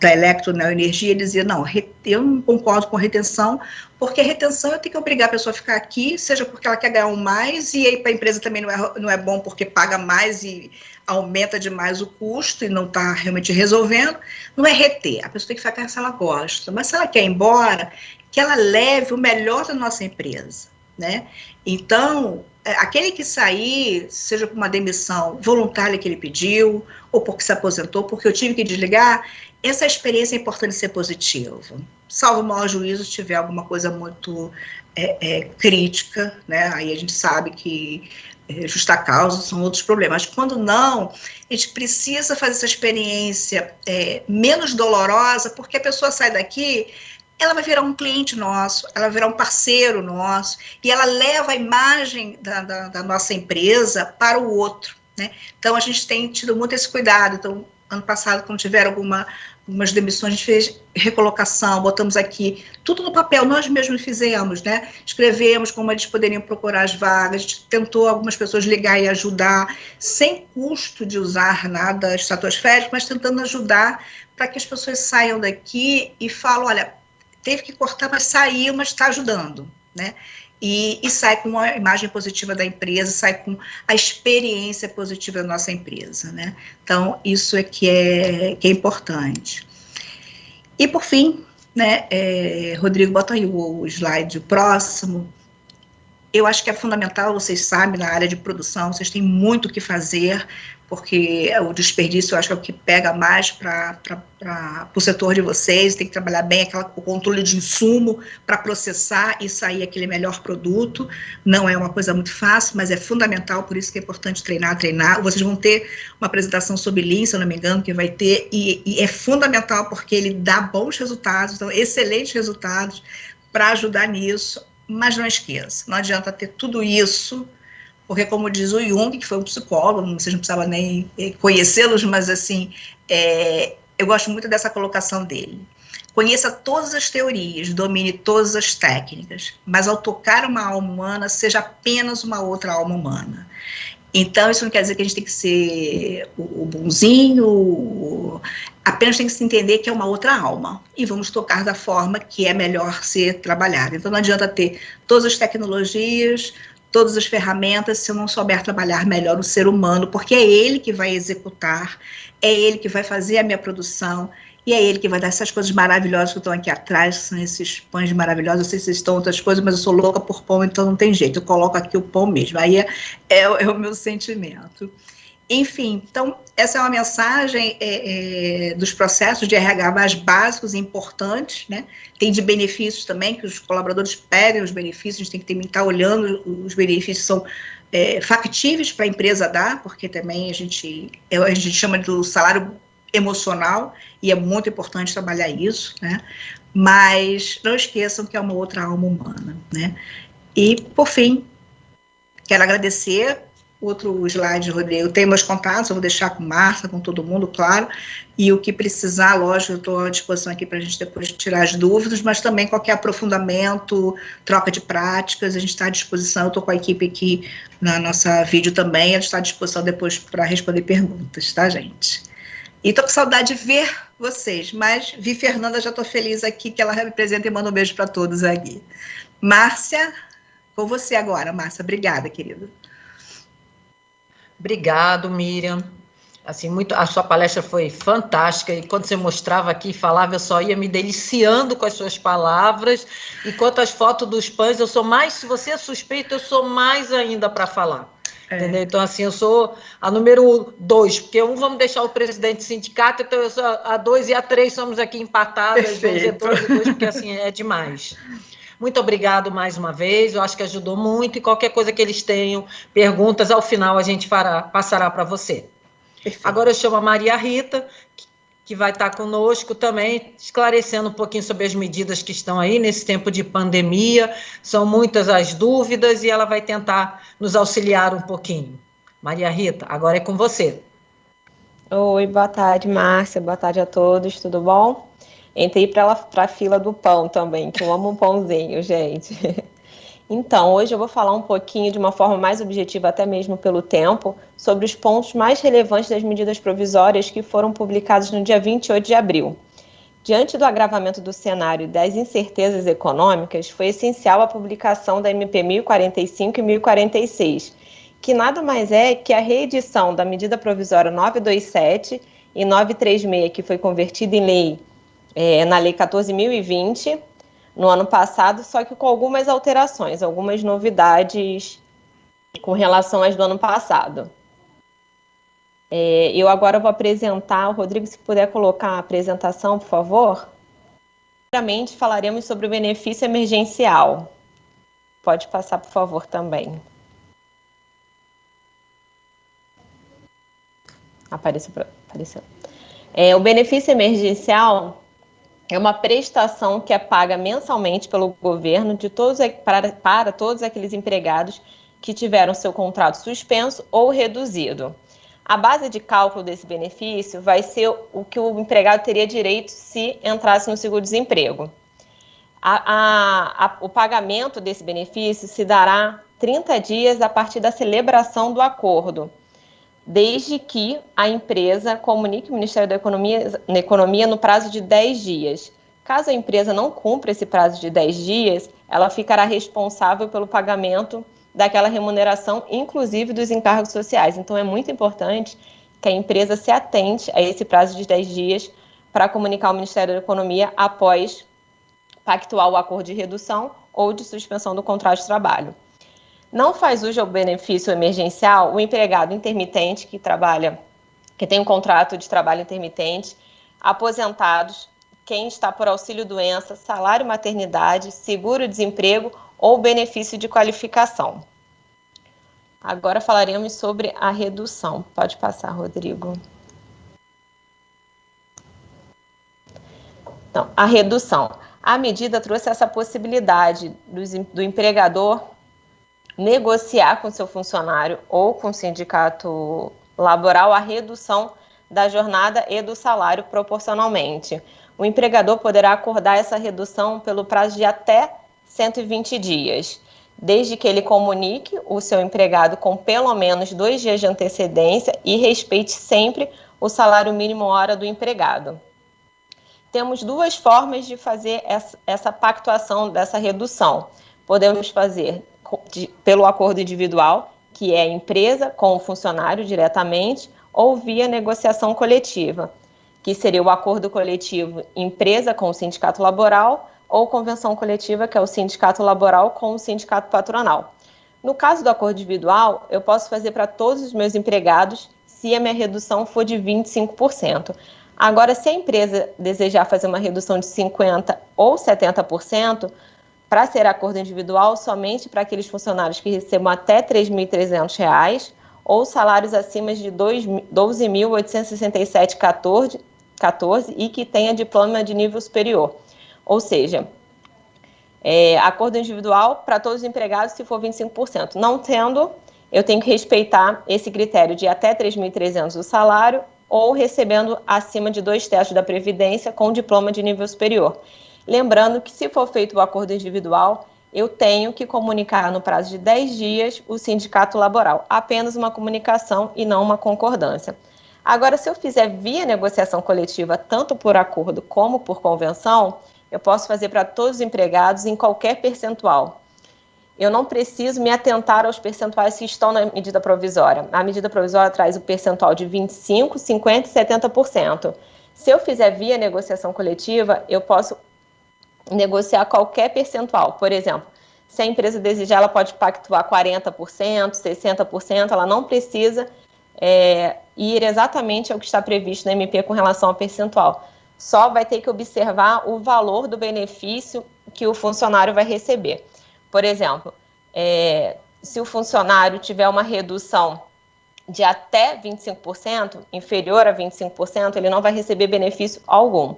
S4: da Electro Neoenergia. Ele dizia, não, eu não concordo com a retenção, porque a retenção eu tenho que obrigar a pessoa a ficar aqui, seja porque ela quer ganhar mais, e aí para a empresa também não é bom, porque paga mais e aumenta demais o custo e não está realmente resolvendo. Não é reter, a pessoa tem que ficar se ela gosta, mas se ela quer ir embora, que ela leve o melhor da nossa empresa, né? Então, aquele que sair, seja por uma demissão voluntária que ele pediu, ou porque se aposentou, porque eu tive que desligar, essa experiência é importante ser positiva, salvo o maior juízo se tiver alguma coisa muito crítica, né? Aí a gente sabe que justa causa são outros problemas. Mas quando não, a gente precisa fazer essa experiência menos dolorosa, porque a pessoa sai daqui, ela vai virar um cliente nosso, ela vai virar um parceiro nosso, e ela leva a imagem da nossa empresa para o outro, né? Então, a gente tem tido muito esse cuidado. Então, ano passado, quando tiveram algumas demissões, a gente fez recolocação, botamos aqui tudo no papel, nós mesmos fizemos, né? Escrevemos como eles poderiam procurar as vagas, a gente tentou algumas pessoas ligar e ajudar, sem custo de usar nada estratosférico, mas tentando ajudar para que as pessoas saiam daqui e falem, olha, teve que cortar, mas saiu, mas está ajudando, né? E sai com uma imagem positiva da empresa, sai com a experiência positiva da nossa empresa, né? Então, isso é que é importante. E, por fim, né, Rodrigo, bota aí o slide próximo. Eu acho que é fundamental, vocês sabem, na área de produção, vocês têm muito o que fazer, porque o desperdício, eu acho que é o que pega mais para o setor de vocês, tem que trabalhar bem o controle de insumo para processar e sair aquele melhor produto. Não é uma coisa muito fácil, mas é fundamental, por isso que é importante treinar. Vocês vão ter uma apresentação sobre Lean, se eu não me engano, que vai ter, e é fundamental porque ele dá bons resultados, então, excelentes resultados para ajudar nisso, mas não esqueça, não adianta ter tudo isso, porque, como diz o Jung, que foi um psicólogo, vocês não precisavam nem conhecê-los, mas, assim, eu gosto muito dessa colocação dele. Conheça todas as teorias, domine todas as técnicas, mas, ao tocar uma alma humana, seja apenas uma outra alma humana. Então, isso não quer dizer que a gente tem que ser o bonzinho, apenas tem que se entender que é uma outra alma, e vamos tocar da forma que é melhor ser trabalhada. Então, não adianta ter todas as tecnologias, todas as ferramentas, se eu não souber trabalhar melhor o ser humano, porque é ele que vai executar, é ele que vai fazer a minha produção, e é ele que vai dar essas coisas maravilhosas que estão aqui atrás, que são esses pães maravilhosos. Eu sei se vocês estão outras coisas, mas eu sou louca por pão, então não tem jeito, eu coloco aqui o pão mesmo, aí é o meu sentimento. Enfim, então, essa é uma mensagem dos processos de RH mais básicos e importantes, né? Tem de benefícios também, que os colaboradores pedem os benefícios, a gente tem que estar olhando, os benefícios são factíveis para a empresa dar, porque também a gente chama do salário emocional, e é muito importante trabalhar isso, né? Mas não esqueçam que é uma outra alma humana, né? E, por fim, quero agradecer. Outro slide, Rodrigo, eu tenho meus contatos, eu vou deixar com Marta, com todo mundo, claro, e o que precisar, lógico, eu estou à disposição aqui para a gente depois tirar as dúvidas, mas também qualquer aprofundamento, troca de práticas, a gente está à disposição, eu estou com a equipe aqui na nossa vídeo também, a gente está à disposição depois para responder perguntas, tá, gente? E estou com saudade de ver vocês, mas vi Fernanda, já estou feliz aqui que ela representa e manda um beijo para todos aqui. Márcia, com você agora, Márcia, obrigada, querida.
S1: Obrigado, Miriam. Assim, a sua palestra foi fantástica, e quando você mostrava aqui e falava, eu só ia me deliciando com as suas palavras, e quanto às fotos dos pães, eu sou mais, se você é suspeito, eu sou mais ainda para falar. Entendeu? Então, assim, eu sou a número 2, porque vamos deixar o presidente do sindicato, então eu sou a 2 e a 3 somos aqui empatadas, vamos dizer 2 e 2, porque assim, é demais. Muito obrigado mais uma vez, eu acho que ajudou muito, e qualquer coisa que eles tenham, perguntas, ao final a gente passará para você. Perfeito. Agora eu chamo a Maria Rita, que vai estar conosco também, esclarecendo um pouquinho sobre as medidas que estão aí nesse tempo de pandemia. São muitas as dúvidas e ela vai tentar nos auxiliar um pouquinho. Maria Rita, agora é com você.
S5: Oi, boa tarde, Márcia, boa tarde a todos, tudo bom? Entrei para a fila do pão também, que eu amo um pãozinho, gente. Então, hoje eu vou falar um pouquinho, de uma forma mais objetiva, até mesmo pelo tempo, sobre os pontos mais relevantes das medidas provisórias que foram publicadas no dia 28 de abril. Diante do agravamento do cenário e das incertezas econômicas, foi essencial a publicação da MP 1045 e 1046, que nada mais é que a reedição da medida provisória 927 e 936, que foi convertida em lei, na Lei 14.020, no ano passado, só que com algumas alterações, algumas novidades com relação às do ano passado. Eu agora vou apresentar, Rodrigo, se puder colocar a apresentação, por favor. Primeiramente, falaremos sobre o benefício emergencial. Pode passar, por favor, também. Apareceu. O benefício emergencial é uma prestação que é paga mensalmente pelo governo para todos aqueles empregados que tiveram seu contrato suspenso ou reduzido. A base de cálculo desse benefício vai ser o que o empregado teria direito se entrasse no seguro-desemprego. O pagamento desse benefício se dará 30 dias a partir da celebração do acordo, desde que a empresa comunique o Ministério da Economia no prazo de 10 dias. Caso a empresa não cumpra esse prazo de 10 dias, ela ficará responsável pelo pagamento daquela remuneração, inclusive dos encargos sociais. Então, é muito importante que a empresa se atente a esse prazo de 10 dias para comunicar ao Ministério da Economia após pactuar o acordo de redução ou de suspensão do contrato de trabalho. Não faz uso ao benefício emergencial o empregado intermitente que tem um contrato de trabalho intermitente, aposentados, quem está por auxílio-doença, salário maternidade, seguro-desemprego ou benefício de qualificação. Agora falaremos sobre a redução. Pode passar, Rodrigo. Então, a redução. A medida trouxe essa possibilidade do empregador negociar com seu funcionário ou com o sindicato laboral a redução da jornada e do salário proporcionalmente. O empregador poderá acordar essa redução pelo prazo de até 120 dias, desde que ele comunique o seu empregado com pelo menos 2 dias de antecedência e respeite sempre o salário mínimo hora do empregado. Temos 2 formas de fazer essa pactuação dessa redução. Podemos fazer pelo acordo individual, que é a empresa com o funcionário diretamente, ou via negociação coletiva, que seria o acordo coletivo empresa com o sindicato laboral, ou convenção coletiva, que é o sindicato laboral com o sindicato patronal. No caso do acordo individual, eu posso fazer para todos os meus empregados se a minha redução for de 25%. Agora, se a empresa desejar fazer uma redução de 50% ou 70%, para ser acordo individual, somente para aqueles funcionários que recebam até R$ 3.300 ou salários acima de R$ 12.867,14 e que tenha diploma de nível superior. Ou seja, acordo individual para todos os empregados se for 25%. Não tendo, eu tenho que respeitar esse critério de até R$ 3.300 o salário ou recebendo acima de 2/3 da Previdência com diploma de nível superior. Lembrando que, se for feito o acordo individual, eu tenho que comunicar no prazo de 10 dias o sindicato laboral. Apenas uma comunicação e não uma concordância. Agora, se eu fizer via negociação coletiva, tanto por acordo como por convenção, eu posso fazer para todos os empregados em qualquer percentual. Eu não preciso me atentar aos percentuais que estão na medida provisória. A medida provisória traz o percentual de 25%, 50% e 70%. Se eu fizer via negociação coletiva, eu posso negociar qualquer percentual. Por exemplo, se a empresa desejar, ela pode pactuar 40%, 60%, ela não precisa ir exatamente ao que está previsto na MP com relação ao percentual. Só vai ter que observar o valor do benefício que o funcionário vai receber. Por exemplo, se o funcionário tiver uma redução de até 25%, inferior a 25%, ele não vai receber benefício algum.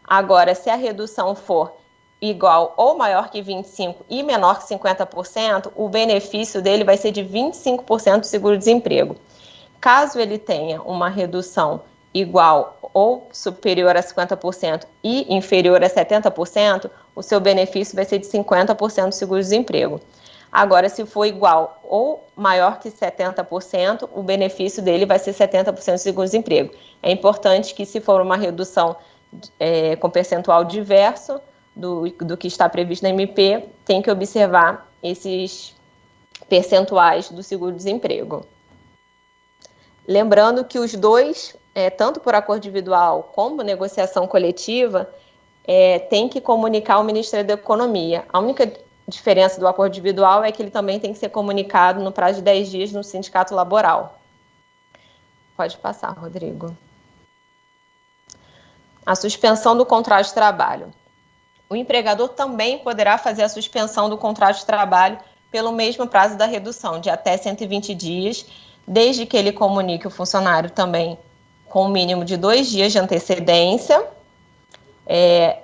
S5: Agora, se a redução for igual ou maior que 25% e menor que 50%, o benefício dele vai ser de 25% do seguro-desemprego. Caso ele tenha uma redução igual ou superior a 50% e inferior a 70%, o seu benefício vai ser de 50% do seguro-desemprego. Agora, se for igual ou maior que 70%, o benefício dele vai ser 70% do seguro-desemprego. É importante que, se for uma redução com percentual diverso do que está previsto na MP, tem que observar esses percentuais do seguro-desemprego. Lembrando que os dois, tanto por acordo individual como negociação coletiva, tem que comunicar ao Ministério da Economia. A única diferença do acordo individual é que ele também tem que ser comunicado no prazo de 10 dias no sindicato laboral. Pode passar, Rodrigo. A suspensão do contrato de trabalho. O empregador também poderá fazer a suspensão do contrato de trabalho pelo mesmo prazo da redução, de até 120 dias, desde que ele comunique o funcionário também com o mínimo de 2 dias de antecedência.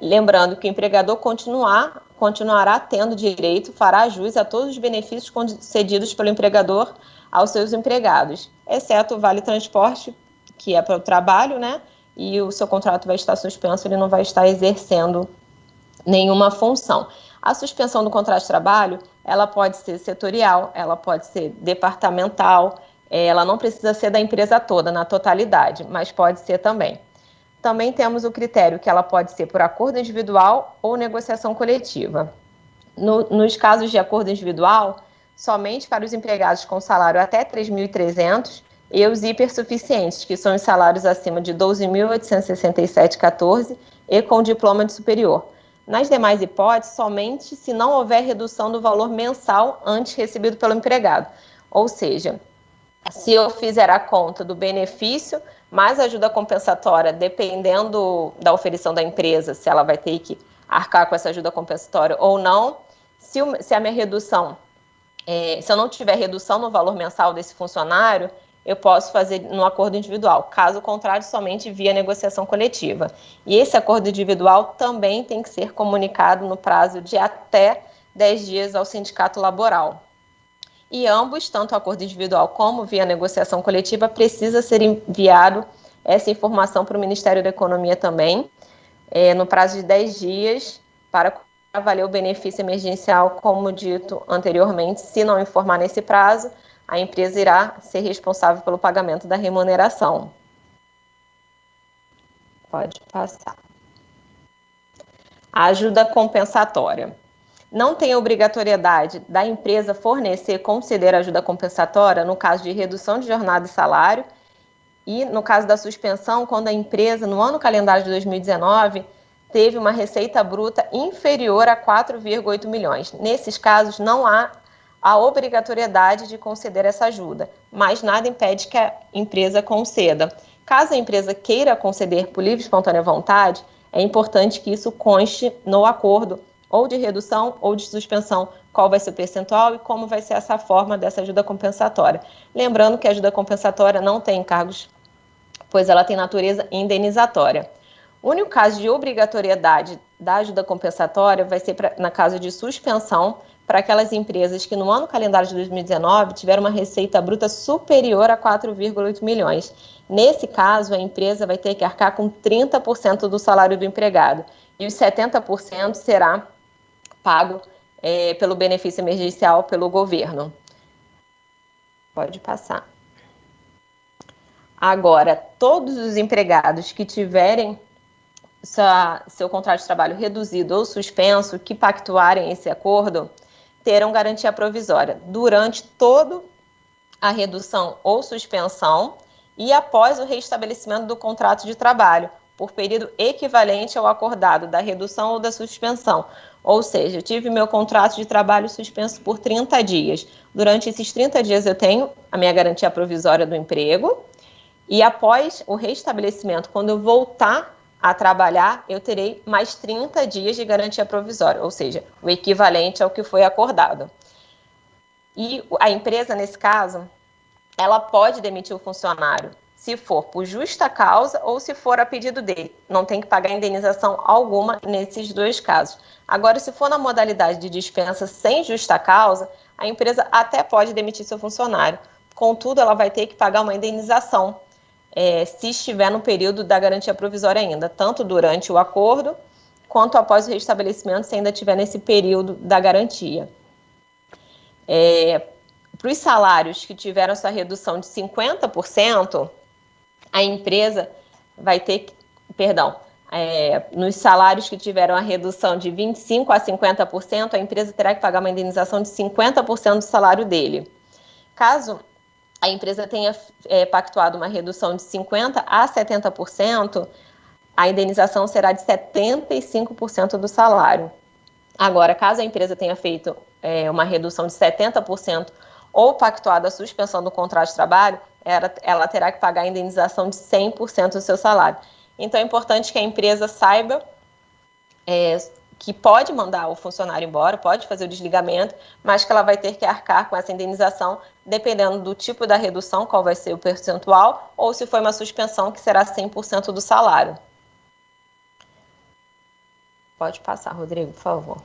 S5: Lembrando que o empregador continuará tendo direito, fará jus a todos os benefícios concedidos pelo empregador aos seus empregados, exceto o vale transporte, que é para o trabalho, né? E o seu contrato vai estar suspenso, ele não vai estar exercendo nenhuma função. A suspensão do contrato de trabalho, ela pode ser setorial, ela pode ser departamental, ela não precisa ser da empresa toda, na totalidade, mas pode ser também. Também temos o critério que ela pode ser por acordo individual ou negociação coletiva. Nos casos de acordo individual, somente para os empregados com salário até 3.300 e os hipersuficientes, que são os salários acima de 12.867,14 e com diploma de superior. Nas demais hipóteses, somente se não houver redução do valor mensal antes recebido pelo empregado. Ou seja, se eu fizer a conta do benefício mais ajuda compensatória, dependendo da oferição da empresa, se ela vai ter que arcar com essa ajuda compensatória ou não, se a minha redução, se eu não tiver redução no valor mensal desse funcionário, eu posso fazer no acordo individual. Caso contrário, somente via negociação coletiva. E esse acordo individual também tem que ser comunicado no prazo de até 10 dias ao sindicato laboral. E ambos, tanto o acordo individual como via negociação coletiva, precisa ser enviado essa informação para o Ministério da Economia também, no prazo de 10 dias, para avaliar o benefício emergencial, como dito anteriormente. Se não informar nesse prazo, a empresa irá ser responsável pelo pagamento da remuneração. Pode passar. A ajuda compensatória. Não tem obrigatoriedade da empresa fornecer, conceder ajuda compensatória no caso de redução de jornada e salário e no caso da suspensão, quando a empresa, no ano calendário de 2019, teve uma receita bruta inferior a 4,8 milhões. Nesses casos, não há a obrigatoriedade de conceder essa ajuda, mas nada impede que a empresa conceda. Caso a empresa queira conceder por livre e espontânea vontade, é importante que isso conste no acordo, ou de redução ou de suspensão, qual vai ser o percentual e como vai ser essa forma dessa ajuda compensatória. Lembrando que a ajuda compensatória não tem encargos, pois ela tem natureza indenizatória. O único caso de obrigatoriedade da ajuda compensatória vai ser na caso de suspensão, para aquelas empresas que no ano calendário de 2019 tiveram uma receita bruta superior a 4,8 milhões. Nesse caso, a empresa vai ter que arcar com 30% do salário do empregado e os 70% será pago pelo benefício emergencial pelo governo. Pode passar. Agora, todos os empregados que tiverem seu contrato de trabalho reduzido ou suspenso, que pactuarem esse acordo, terão garantia provisória durante toda a redução ou suspensão e após o restabelecimento do contrato de trabalho, por período equivalente ao acordado da redução ou da suspensão. Ou seja, eu tive meu contrato de trabalho suspenso por 30 dias. Durante esses 30 dias eu tenho a minha garantia provisória do emprego e após o restabelecimento, quando eu voltar a trabalhar, eu terei mais 30 dias de garantia provisória, ou seja, o equivalente ao que foi acordado. E a empresa, nesse caso, ela pode demitir o funcionário se for por justa causa ou se for a pedido dele. Não tem que pagar indenização alguma nesses dois casos. Agora, se for na modalidade de dispensa sem justa causa, a empresa até pode demitir seu funcionário. Contudo, ela vai ter que pagar uma indenização se estiver no período da garantia provisória ainda, tanto durante o acordo quanto após o restabelecimento, se ainda estiver nesse período da garantia. Para os salários que tiveram essa redução de 50%, a empresa vai ter que, nos salários que tiveram a redução de 25% a 50%, a empresa terá que pagar uma indenização de 50% do salário dele. Caso a empresa tenha pactuado uma redução de 50% a 70%, a indenização será de 75% do salário. Agora, caso a empresa tenha feito uma redução de 70% ou pactuado a suspensão do contrato de trabalho, ela terá que pagar a indenização de 100% do seu salário. Então, é importante que a empresa saiba que pode mandar o funcionário embora, pode fazer o desligamento, mas que ela vai ter que arcar com essa indenização, dependendo do tipo da redução, qual vai ser o percentual, ou se foi uma suspensão, que será 100% do salário. Pode passar, Rodrigo, por favor.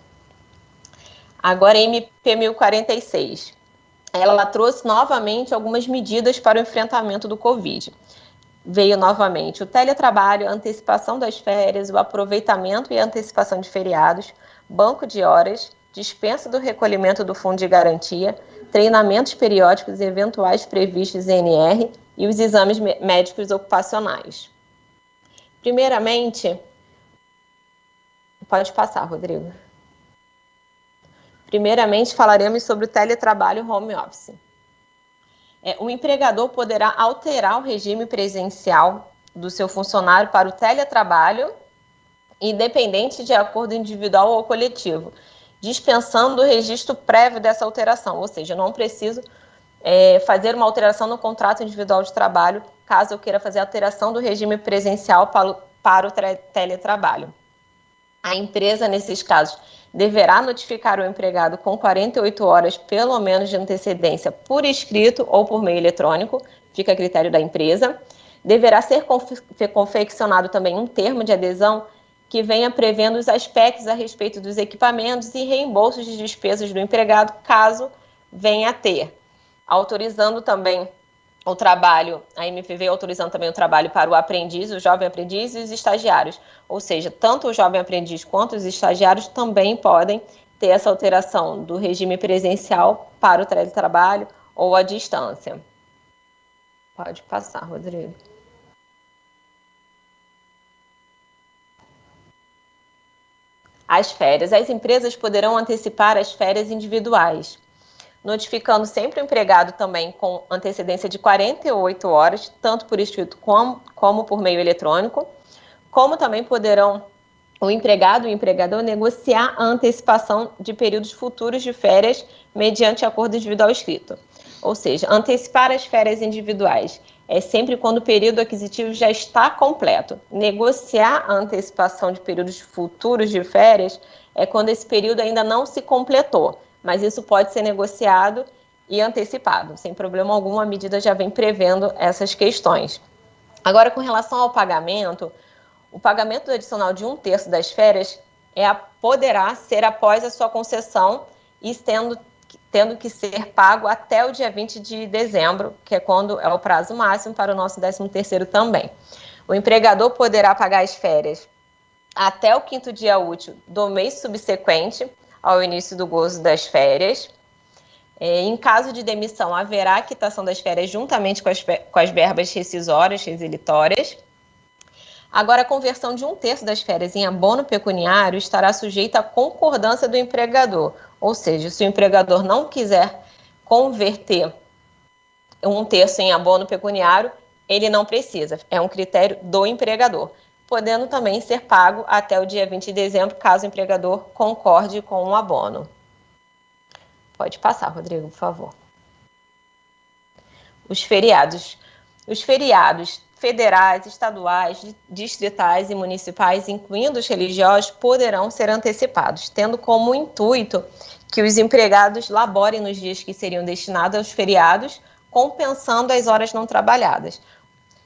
S5: Agora, a MP 1046. Ela trouxe novamente algumas medidas para o enfrentamento do Covid. Veio novamente o teletrabalho, a antecipação das férias, o aproveitamento e a antecipação de feriados, banco de horas, dispensa do recolhimento do fundo de garantia, treinamentos periódicos e eventuais previstos em NR e os exames médicos ocupacionais. Primeiramente, pode passar, Rodrigo. Primeiramente, falaremos sobre o teletrabalho home office. O empregador poderá alterar o regime presencial do seu funcionário para o teletrabalho, independente de acordo individual ou coletivo, dispensando o registro prévio dessa alteração, ou seja, não preciso fazer uma alteração no contrato individual de trabalho, caso eu queira fazer alteração do regime presencial para o teletrabalho. A empresa, nesses casos, deverá notificar o empregado com 48 horas, pelo menos, de antecedência por escrito ou por meio eletrônico, fica a critério da empresa. Deverá ser confeccionado também um termo de adesão que venha prevendo os aspectos a respeito dos equipamentos e reembolsos de despesas do empregado, caso venha a ter. Autorizando também o trabalho, a MPV autorizando também o trabalho para o aprendiz, o jovem aprendiz e os estagiários. Ou seja, tanto o jovem aprendiz quanto os estagiários também podem ter essa alteração do regime presencial para o teletrabalho ou à distância. Pode passar, Rodrigo. As férias. As empresas poderão antecipar as férias individuais, notificando sempre o empregado também com antecedência de 48 horas, tanto por escrito como por meio eletrônico, como também poderão o empregado e o empregador negociar a antecipação de períodos futuros de férias mediante acordo individual escrito. Ou seja, antecipar as férias individuais é sempre quando o período aquisitivo já está completo. Negociar a antecipação de períodos futuros de férias é quando esse período ainda não se completou, mas isso pode ser negociado e antecipado. Sem problema algum, a medida já vem prevendo essas questões. Agora, com relação ao pagamento, o pagamento adicional de 1/3 das férias poderá ser após a sua concessão e tendo que ser pago até o dia 20 de dezembro, que é quando é o prazo máximo para o nosso 13º também. O empregador poderá pagar as férias até o 5º dia útil do mês subsequente ao início do gozo das férias. Em caso de demissão, haverá a quitação das férias juntamente com as verbas rescisórias, resilitórias. Agora, a conversão de 1/3 das férias em abono pecuniário estará sujeita à concordância do empregador. Ou seja, se o empregador não quiser converter 1/3 em abono pecuniário, ele não precisa. É um critério do empregador, podendo também ser pago até o dia 20 de dezembro, caso o empregador concorde com o abono. Pode passar, Rodrigo, por favor. Os feriados. Os feriados federais, estaduais, distritais e municipais, incluindo os religiosos, poderão ser antecipados, tendo como intuito que os empregados laborem nos dias que seriam destinados aos feriados, compensando as horas não trabalhadas.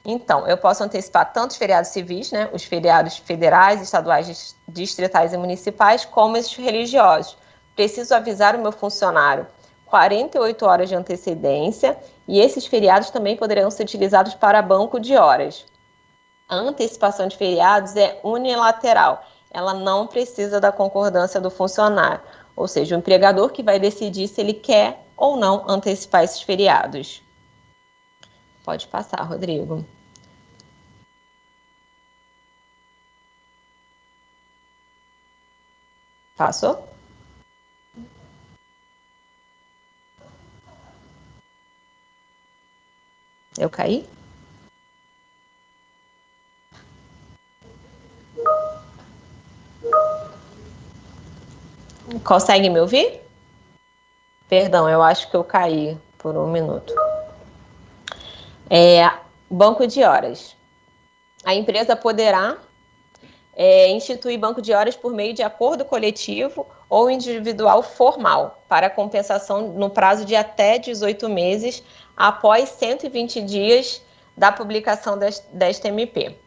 S5: Então, eu posso antecipar tanto os feriados civis, né, os feriados federais, estaduais, distritais e municipais, como esses religiosos. Preciso avisar o meu funcionário 48 horas de antecedência, e esses feriados também poderão ser utilizados para banco de horas. A antecipação de feriados é unilateral, ela não precisa da concordância do funcionário, ou seja, o empregador que vai decidir se ele quer ou não antecipar esses feriados. Pode passar, Rodrigo. Passou? Eu caí? Consegue me ouvir? Perdão, eu acho que eu caí por um minuto. Banco de horas. A empresa poderá instituir banco de horas por meio de acordo coletivo ou individual formal, para compensação no prazo de até 18 meses após 120 dias da publicação desta MP.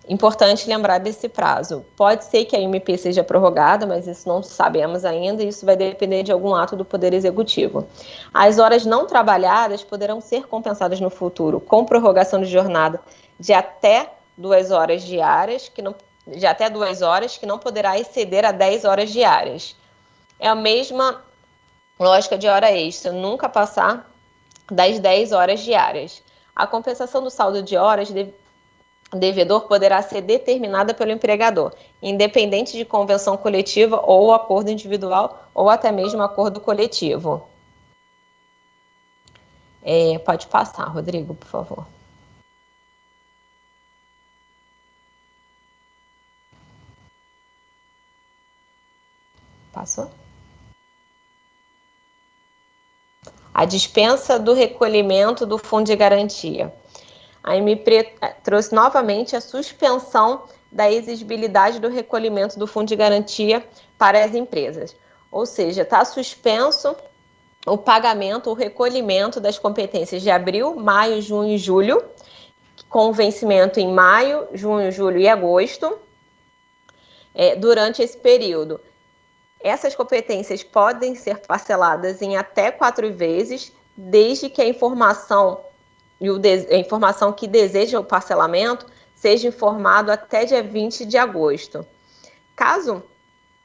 S5: Importante lembrar desse prazo. Pode ser que a MP seja prorrogada, mas isso não sabemos ainda, e isso vai depender de algum ato do Poder Executivo. As horas não trabalhadas poderão ser compensadas no futuro, com prorrogação de jornada de até 2 horas diárias, que não poderá exceder a 10 horas diárias. É a mesma lógica de hora extra, nunca passar das 10 horas diárias. A compensação do saldo de horas devedor poderá ser determinada pelo empregador, independente de convenção coletiva ou acordo individual ou até mesmo acordo coletivo. Pode passar, Rodrigo, por favor. Passou? A dispensa do recolhimento do fundo de garantia. A MP trouxe novamente a suspensão da exigibilidade do recolhimento do fundo de garantia para as empresas. Ou seja, está suspenso o pagamento, o recolhimento das competências de abril, maio, junho e julho, com vencimento em maio, junho, julho e agosto, durante esse período. Essas competências podem ser parceladas em até 4 vezes, desde que a informação que deseja o parcelamento seja informado até dia 20 de agosto. Caso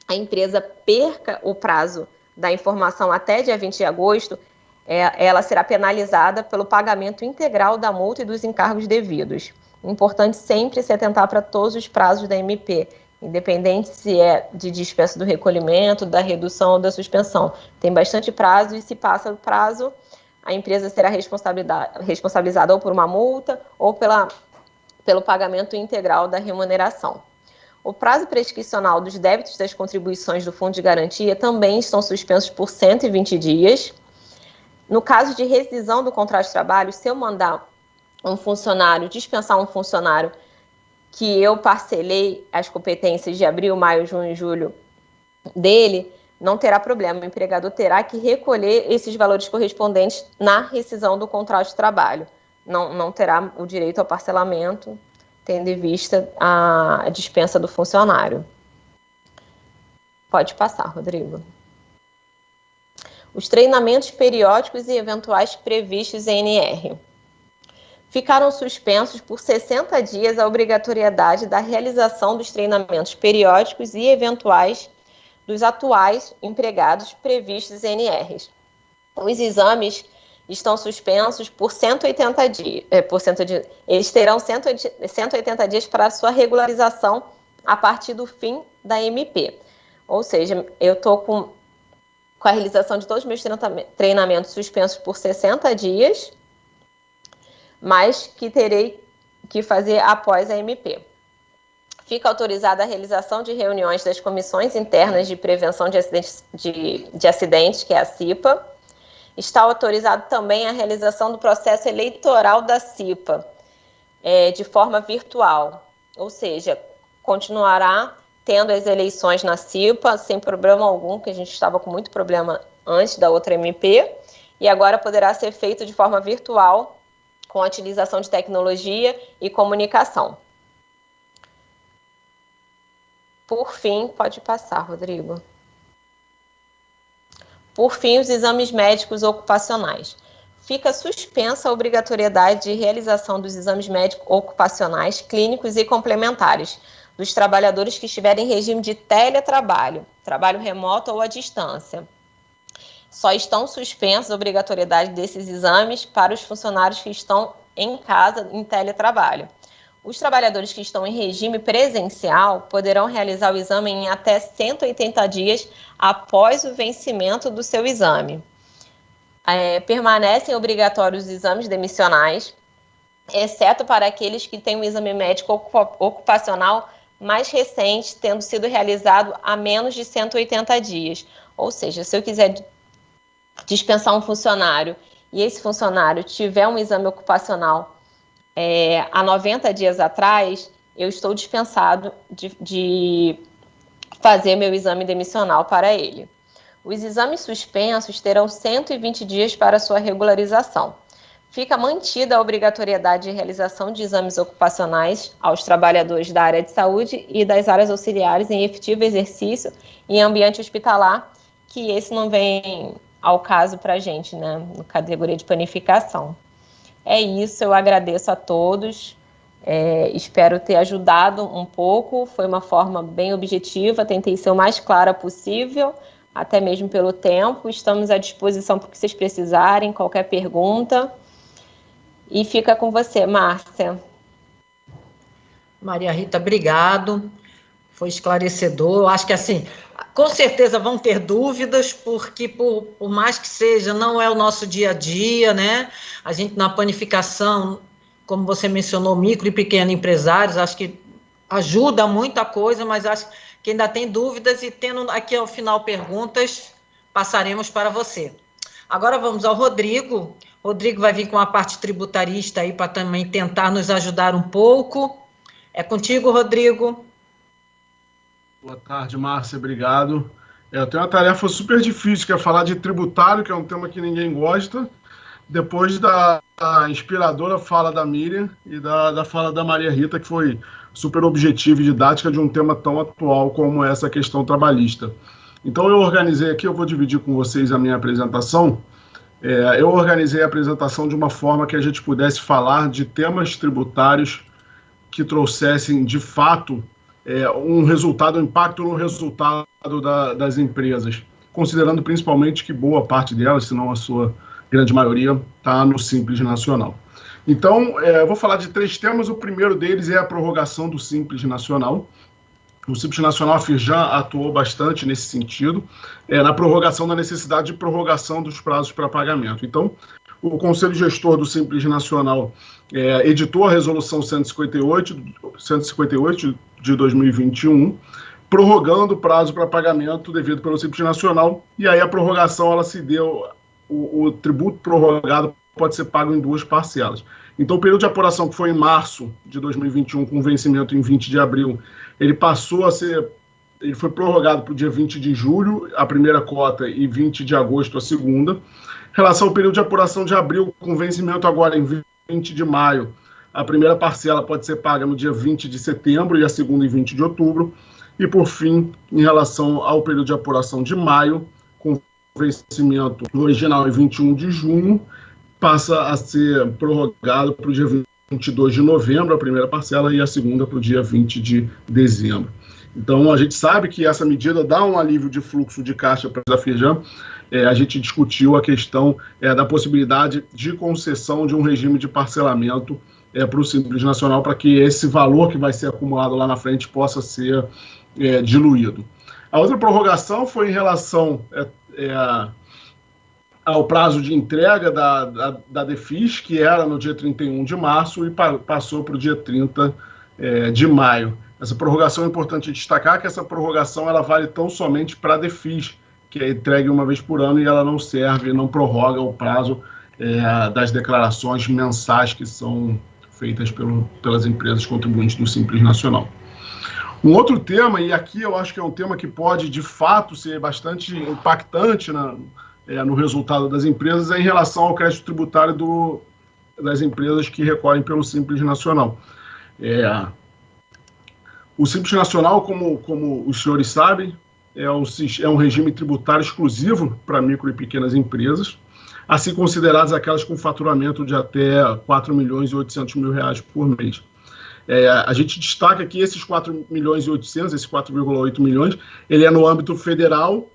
S5: a empresa perca o prazo da informação até dia 20 de agosto, ela será penalizada pelo pagamento integral da multa e dos encargos devidos. Importante sempre se atentar para todos os prazos da MP, independente se é de dispensa do recolhimento, da redução ou da suspensão. Tem bastante prazo e se passa o prazo, a empresa será responsabilizada ou por uma multa ou pelo pagamento integral da remuneração. O prazo prescricional dos débitos das contribuições do Fundo de Garantia também estão suspensos por 120 dias. No caso de rescisão do contrato de trabalho, se eu mandar dispensar um funcionário que eu parcelei as competências de abril, maio, junho e julho dele, não terá problema. O empregador terá que recolher esses valores correspondentes na rescisão do contrato de trabalho. Não terá o direito ao parcelamento, tendo em vista a dispensa do funcionário. Pode passar, Rodrigo. Os treinamentos periódicos e eventuais previstos em NR. Ficaram suspensos por 60 dias a obrigatoriedade da realização dos treinamentos periódicos e eventuais dos atuais empregados previstos em NRs. Os exames estão suspensos por 180 dias. Eles terão 180 dias para sua regularização a partir do fim da MP. Ou seja, eu estou com a realização de todos os meus treinamentos suspensos por 60 dias, mas que terei que fazer após a MP. Fica autorizada a realização de reuniões das Comissões Internas de Prevenção de Acidentes, que é a CIPA, está autorizado também a realização do processo eleitoral da CIPA, de forma virtual, ou seja, continuará tendo as eleições na CIPA sem problema algum, que a gente estava com muito problema antes da outra MP, e agora poderá ser feito de forma virtual, com a utilização de tecnologia e comunicação. Por fim, pode passar, Rodrigo. Por fim, os exames médicos ocupacionais. Fica suspensa a obrigatoriedade de realização dos exames médicos ocupacionais, clínicos e complementares dos trabalhadores que estiverem em regime de teletrabalho, trabalho remoto ou à distância. Só estão suspensas a obrigatoriedade desses exames para os funcionários que estão em casa em teletrabalho. Os trabalhadores que estão em regime presencial poderão realizar o exame em até 180 dias após o vencimento do seu exame. Permanecem obrigatórios os exames demissionais, exceto para aqueles que têm um exame médico ocupacional mais recente, tendo sido realizado há menos de 180 dias. Ou seja, se eu quiser dispensar um funcionário e esse funcionário tiver um exame ocupacional há 90 dias atrás, eu estou dispensado de fazer meu exame demissional para ele. Os exames suspensos terão 120 dias para sua regularização. Fica mantida a obrigatoriedade de realização de exames ocupacionais aos trabalhadores da área de saúde e das áreas auxiliares em efetivo exercício em ambiente hospitalar, que esse não vem ao caso para a gente, né, na categoria de panificação. É isso, eu agradeço a todos, espero ter ajudado um pouco, foi uma forma bem objetiva, tentei ser o mais clara possível, até mesmo pelo tempo, estamos à disposição para o que vocês precisarem, qualquer pergunta, e fica com você, Márcia.
S1: Maria Rita, obrigado, foi esclarecedor, eu acho que assim, com certeza vão ter dúvidas, porque por mais que seja, não é o nosso dia a dia, né? A gente na panificação, como você mencionou, micro e pequeno empresários, acho que ajuda muita coisa, mas acho que ainda tem dúvidas e tendo aqui ao final perguntas, passaremos para você. Agora vamos ao Rodrigo. Rodrigo vai vir com a parte tributarista aí para também tentar nos ajudar um pouco. É contigo, Rodrigo.
S6: Boa tarde, Márcia, obrigado. Eu tenho uma tarefa super difícil, que é falar de tributário, que é um tema que ninguém gosta, depois da inspiradora fala da Miriam e da fala da Maria Rita, que foi super objetiva e didática de um tema tão atual como essa questão trabalhista. Então eu organizei aqui, eu vou dividir com vocês a minha apresentação. Eu organizei a apresentação de uma forma que a gente pudesse falar de temas tributários que trouxessem, de fato, um resultado, um impacto no resultado das empresas, considerando principalmente que boa parte delas, se não a sua grande maioria, está no Simples Nacional. Então, eu vou falar de 3 temas. O primeiro deles é a prorrogação do Simples Nacional. O Simples Nacional, a Firjan, atuou bastante nesse sentido, na prorrogação da necessidade de prorrogação dos prazos para pagamento. Então, o Conselho Gestor do Simples Nacional editou a Resolução 158 de 2021, prorrogando o prazo para pagamento devido pelo Simples Nacional, e aí a prorrogação, ela se deu, o tributo prorrogado pode ser pago em 2 parcelas. Então, o período de apuração que foi em março de 2021, com vencimento em 20 de abril, ele foi prorrogado para o dia 20 de julho, a primeira cota, e 20 de agosto, a segunda. Em relação ao período de apuração de abril, com vencimento agora em 20 de maio, a primeira parcela pode ser paga no dia 20 de setembro e a segunda em 20 de outubro. E, por fim, em relação ao período de apuração de maio, com vencimento original em 21 de junho, passa a ser prorrogado para o dia 22 de novembro, a primeira parcela, e a segunda para o dia 20 de dezembro. Então, a gente sabe que essa medida dá um alívio de fluxo de caixa para a Firjan. A gente discutiu a questão da possibilidade de concessão de um regime de parcelamento para o Simples Nacional, para que esse valor que vai ser acumulado lá na frente possa ser diluído. A outra prorrogação foi em relação ao prazo de entrega da DEFIS, que era no dia 31 de março e passou para o dia 30 de maio. Essa prorrogação é importante destacar que essa prorrogação ela vale tão somente para a DEFIS, que é entregue uma vez por ano e ela não serve, não prorroga o prazo das declarações mensais que são feitas pelas empresas contribuintes do Simples Nacional. Um outro tema, e aqui eu acho que é um tema que pode, de fato, ser bastante impactante no resultado das empresas, é em relação ao crédito tributário das empresas que recorrem pelo Simples Nacional. O Simples Nacional, como os senhores sabem, é um regime tributário exclusivo para micro e pequenas empresas, assim consideradas aquelas com faturamento de até R$ 4.800.000 por mês. A gente destaca que esses 4.800.000, esses 4,8 milhões, ele é no âmbito federal,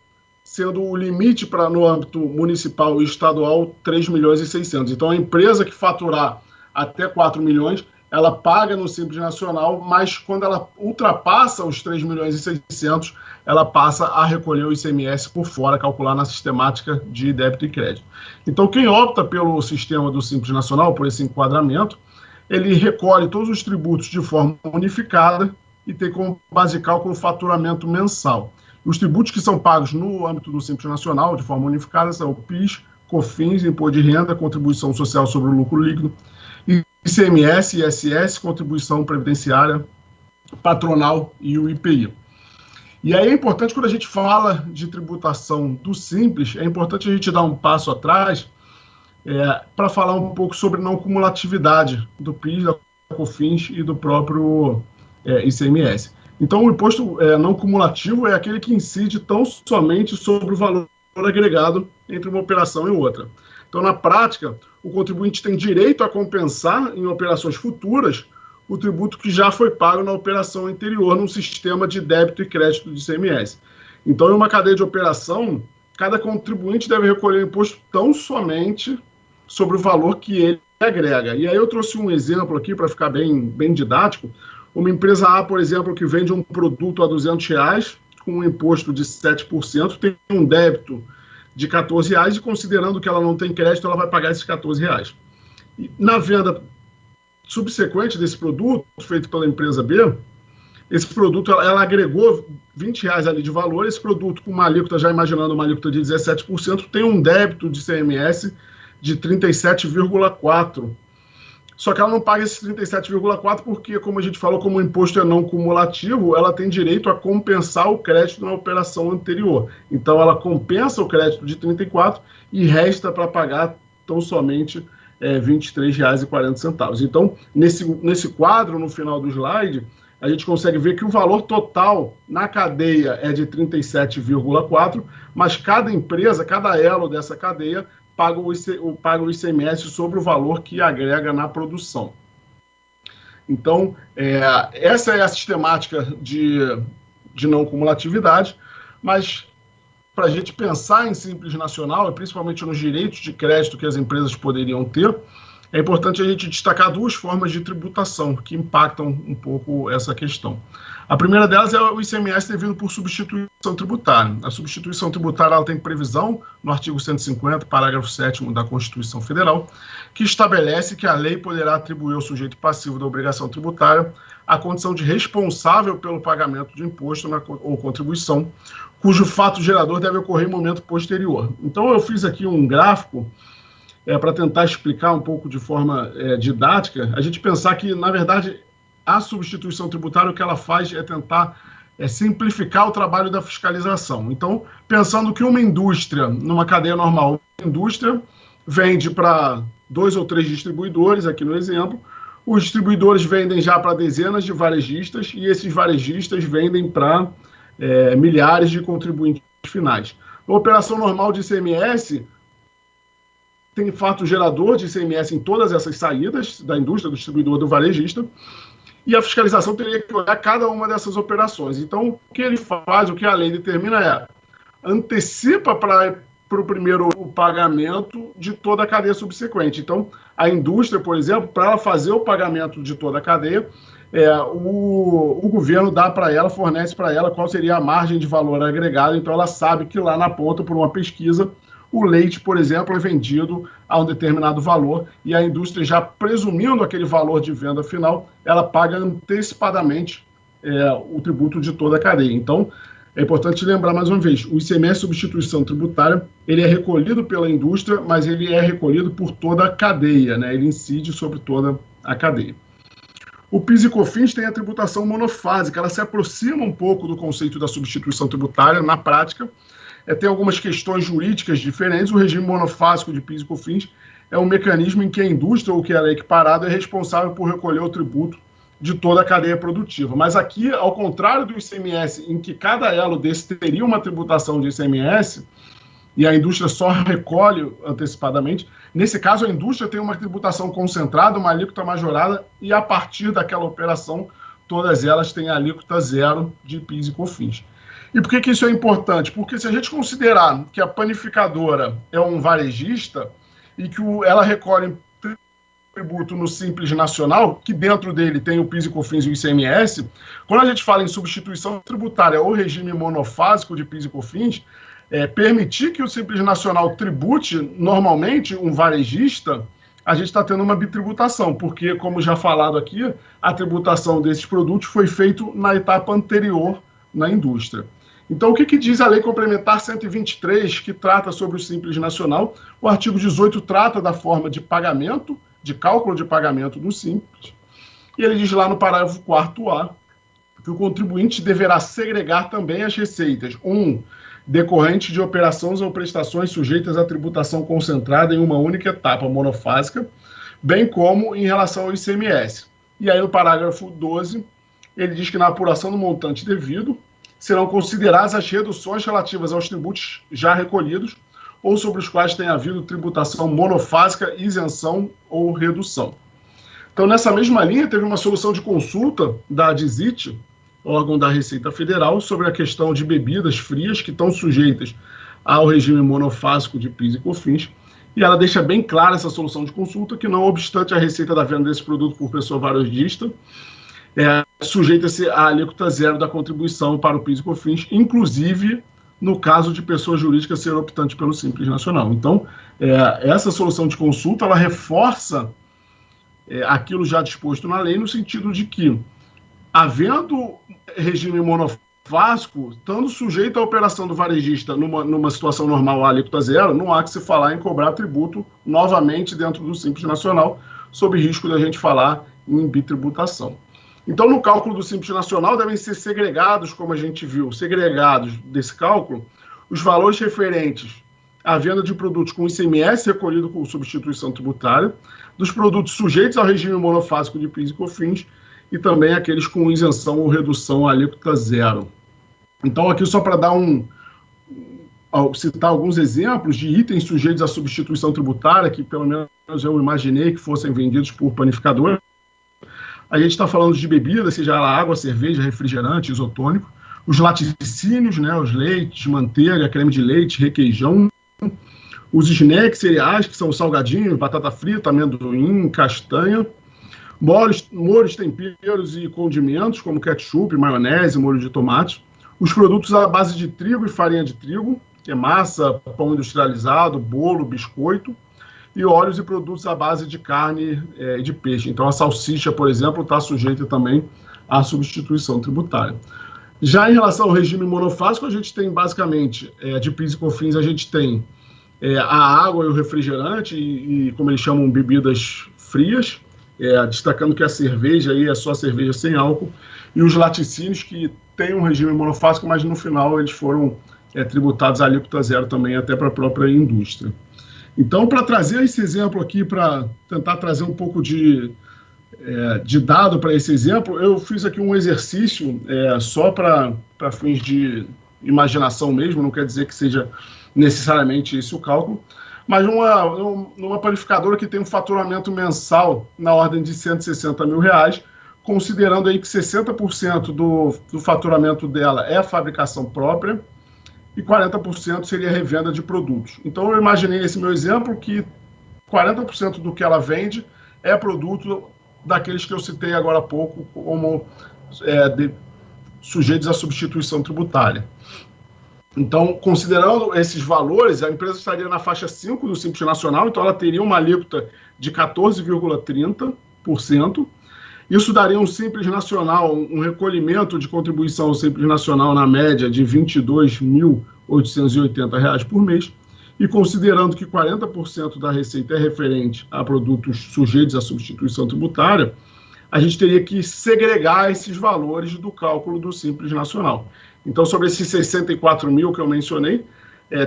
S6: sendo o limite no âmbito municipal e estadual 3.600.000. Então, a empresa que faturar até 4 milhões, ela paga no Simples Nacional, mas quando ela ultrapassa os 3.600.000, ela passa a recolher o ICMS por fora, calcular na sistemática de débito e crédito. Então, quem opta pelo sistema do Simples Nacional, por esse enquadramento, ele recolhe todos os tributos de forma unificada e tem como base de cálculo o faturamento mensal. Os tributos que são pagos no âmbito do Simples Nacional, de forma unificada, são o PIS, COFINS, Imposto de Renda, Contribuição Social sobre o Lucro Líquido, ICMS, ISS, Contribuição Previdenciária, Patronal e o IPI. E aí é importante, quando a gente fala de tributação do Simples, é importante a gente dar um passo atrás para falar um pouco sobre não cumulatividade do PIS, da COFINS e do próprio ICMS. Então, o imposto não cumulativo é aquele que incide tão somente sobre o valor agregado entre uma operação e outra. Então, na prática, o contribuinte tem direito a compensar em operações futuras o tributo que já foi pago na operação anterior no sistema de débito e crédito de ICMS. Então, em uma cadeia de operação, cada contribuinte deve recolher o imposto tão somente sobre o valor que ele agrega. E aí eu trouxe um exemplo aqui para ficar bem didático. Uma empresa A, por exemplo, que vende um produto a R$200, com um imposto de 7%, tem um débito de R$14, e considerando que ela não tem crédito, ela vai pagar esses R$14. E na venda subsequente desse produto, feito pela empresa B, esse produto, ela agregou R$20 ali de valor, esse produto com uma alíquota, já imaginando uma alíquota de 17%, tem um débito de ICMS de 37,4%. Só que ela não paga esse 37,4% porque, como a gente falou, como o imposto é não cumulativo, ela tem direito a compensar o crédito na operação anterior. Então, ela compensa o crédito de 34% e resta para pagar tão somente R$ 23,40. Então, nesse quadro, no final do slide, a gente consegue ver que o valor total na cadeia é de 37,4%, mas cada empresa, cada elo dessa cadeia, paga o ICMS sobre o valor que agrega na produção. Então, essa é a sistemática de não cumulatividade, mas para a gente pensar em Simples Nacional, e principalmente nos direitos de crédito que as empresas poderiam ter, é importante a gente destacar duas formas de tributação que impactam um pouco essa questão. A primeira delas é o ICMS devido por substituição tributária. A substituição tributária ela tem previsão no artigo 150, parágrafo 7º da Constituição Federal, que estabelece que a lei poderá atribuir ao sujeito passivo da obrigação tributária a condição de responsável pelo pagamento de imposto ou contribuição, cujo fato gerador deve ocorrer em momento posterior. Então, eu fiz aqui um gráfico para tentar explicar um pouco de forma didática, a gente pensar que, na verdade, a substituição tributária, o que ela faz é tentar simplificar o trabalho da fiscalização. Então, pensando que uma indústria, numa cadeia normal, uma indústria vende para 2 ou 3 distribuidores, aqui no exemplo, os distribuidores vendem já para dezenas de varejistas e esses varejistas vendem para milhares de contribuintes finais. A operação normal de ICMS tem fato gerador de ICMS em todas essas saídas da indústria, do distribuidor, do varejista, e a fiscalização teria que olhar cada uma dessas operações. Então, o que ele faz, o que a lei determina antecipa para o primeiro o pagamento de toda a cadeia subsequente. Então, a indústria, por exemplo, para ela fazer o pagamento de toda a cadeia, o governo dá para ela, fornece para ela qual seria a margem de valor agregado, então ela sabe que lá na ponta, por uma pesquisa, o leite, por exemplo, é vendido a um determinado valor e a indústria, já presumindo aquele valor de venda final, ela paga antecipadamente o tributo de toda a cadeia. Então, É importante lembrar mais uma vez, o ICMS substituição tributária, ele é recolhido pela indústria, mas ele é recolhido por toda a cadeia, né? Ele incide sobre toda a cadeia. O PIS e COFINS tem a tributação monofásica, ela se aproxima um pouco do conceito da substituição tributária na prática, tem algumas questões jurídicas diferentes. O regime monofásico de PIS e COFINS é um mecanismo em que a indústria, ou que ela é equiparada, é responsável por recolher o tributo de toda a cadeia produtiva. Mas aqui, ao contrário do ICMS, em que cada elo desse teria uma tributação de ICMS, e a indústria só recolhe antecipadamente, nesse caso a indústria tem uma tributação concentrada, uma alíquota majorada, e a partir daquela operação, todas elas têm a alíquota zero de PIS e COFINS. E por que isso é importante? Porque se a gente considerar que a panificadora é um varejista e que ela recolhe tributo no Simples Nacional, que dentro dele tem o PIS e COFINS e o ICMS, quando a gente fala em substituição tributária ou regime monofásico de PIS e COFINS, permitir que o Simples Nacional tribute normalmente um varejista, a gente está tendo uma bitributação, porque, como já falado aqui, a tributação desses produtos foi feita na etapa anterior na indústria. Então, o que diz a Lei Complementar 123, que trata sobre o Simples Nacional? O artigo 18 trata da forma de pagamento, de cálculo de pagamento do Simples, e ele diz lá no parágrafo 4º que o contribuinte deverá segregar também as receitas, decorrente de operações ou prestações sujeitas à tributação concentrada em uma única etapa monofásica, bem como em relação ao ICMS. E aí, no parágrafo 12, ele diz que na apuração do montante devido, serão consideradas as reduções relativas aos tributos já recolhidos ou sobre os quais tenha havido tributação monofásica, isenção ou redução. Então, nessa mesma linha, teve uma solução de consulta da DISIT, órgão da Receita Federal, sobre a questão de bebidas frias que estão sujeitas ao regime monofásico de PIS e COFINS, e ela deixa bem clara essa solução de consulta, que não obstante a receita da venda desse produto por pessoa varejista, sujeita-se à alíquota zero da contribuição para o PIS e COFINS, inclusive no caso de pessoa jurídica ser optante pelo Simples Nacional. Então, essa solução de consulta, ela reforça aquilo já disposto na lei, no sentido de que, havendo regime monofásico, estando sujeito à operação do varejista numa situação normal à alíquota zero, não há que se falar em cobrar tributo novamente dentro do Simples Nacional, sob risco da gente falar em bitributação. Então, no cálculo do Simples Nacional, devem ser segregados, como a gente viu, segregados desse cálculo, os valores referentes à venda de produtos com ICMS recolhido com substituição tributária, dos produtos sujeitos ao regime monofásico de PIS e COFINS, e também aqueles com isenção ou redução à alíquota zero. Então, aqui só para dar citar alguns exemplos de itens sujeitos à substituição tributária, que pelo menos eu imaginei que fossem vendidos por panificador. A gente está falando de bebidas, seja ela água, cerveja, refrigerante, isotônico, os laticínios, né, os leites, manteiga, creme de leite, requeijão, os snacks, cereais, que são salgadinhos, batata frita, amendoim, castanha, molhos, temperos e condimentos, como ketchup, maionese, molho de tomate, os produtos à base de trigo e farinha de trigo, que é massa, pão industrializado, bolo, biscoito, e óleos e produtos à base de carne e de peixe. Então, a salsicha, por exemplo, está sujeita também à substituição tributária. Já em relação ao regime monofásico, a gente tem, basicamente, de PIS e COFINS, a gente tem a água e o refrigerante, e como eles chamam, bebidas frias, destacando que a cerveja aí é só cerveja sem álcool, e os laticínios, que têm um regime monofásico, mas no final eles foram tributados à alíquota zero também, até para a própria indústria. Então, para trazer esse exemplo aqui, para tentar trazer um pouco de dado para esse exemplo, eu fiz aqui um exercício só para fins de imaginação mesmo, não quer dizer que seja necessariamente esse o cálculo, mas numa panificadora que tem um faturamento mensal na ordem de R$160 mil, considerando aí que 60% do faturamento dela é a fabricação própria, e 40% seria revenda de produtos. Então, eu imaginei esse meu exemplo, que 40% do que ela vende é produto daqueles que eu citei agora há pouco, como sujeitos à substituição tributária. Então, considerando esses valores, a empresa estaria na faixa 5 do Simples Nacional, então ela teria uma alíquota de 14,30%, Isso daria um Simples Nacional, um recolhimento de contribuição Simples Nacional na média de R$ 22.880 por mês, e considerando que 40% da receita é referente a produtos sujeitos à substituição tributária, a gente teria que segregar esses valores do cálculo do Simples Nacional. Então, sobre esses 64 mil que eu mencionei,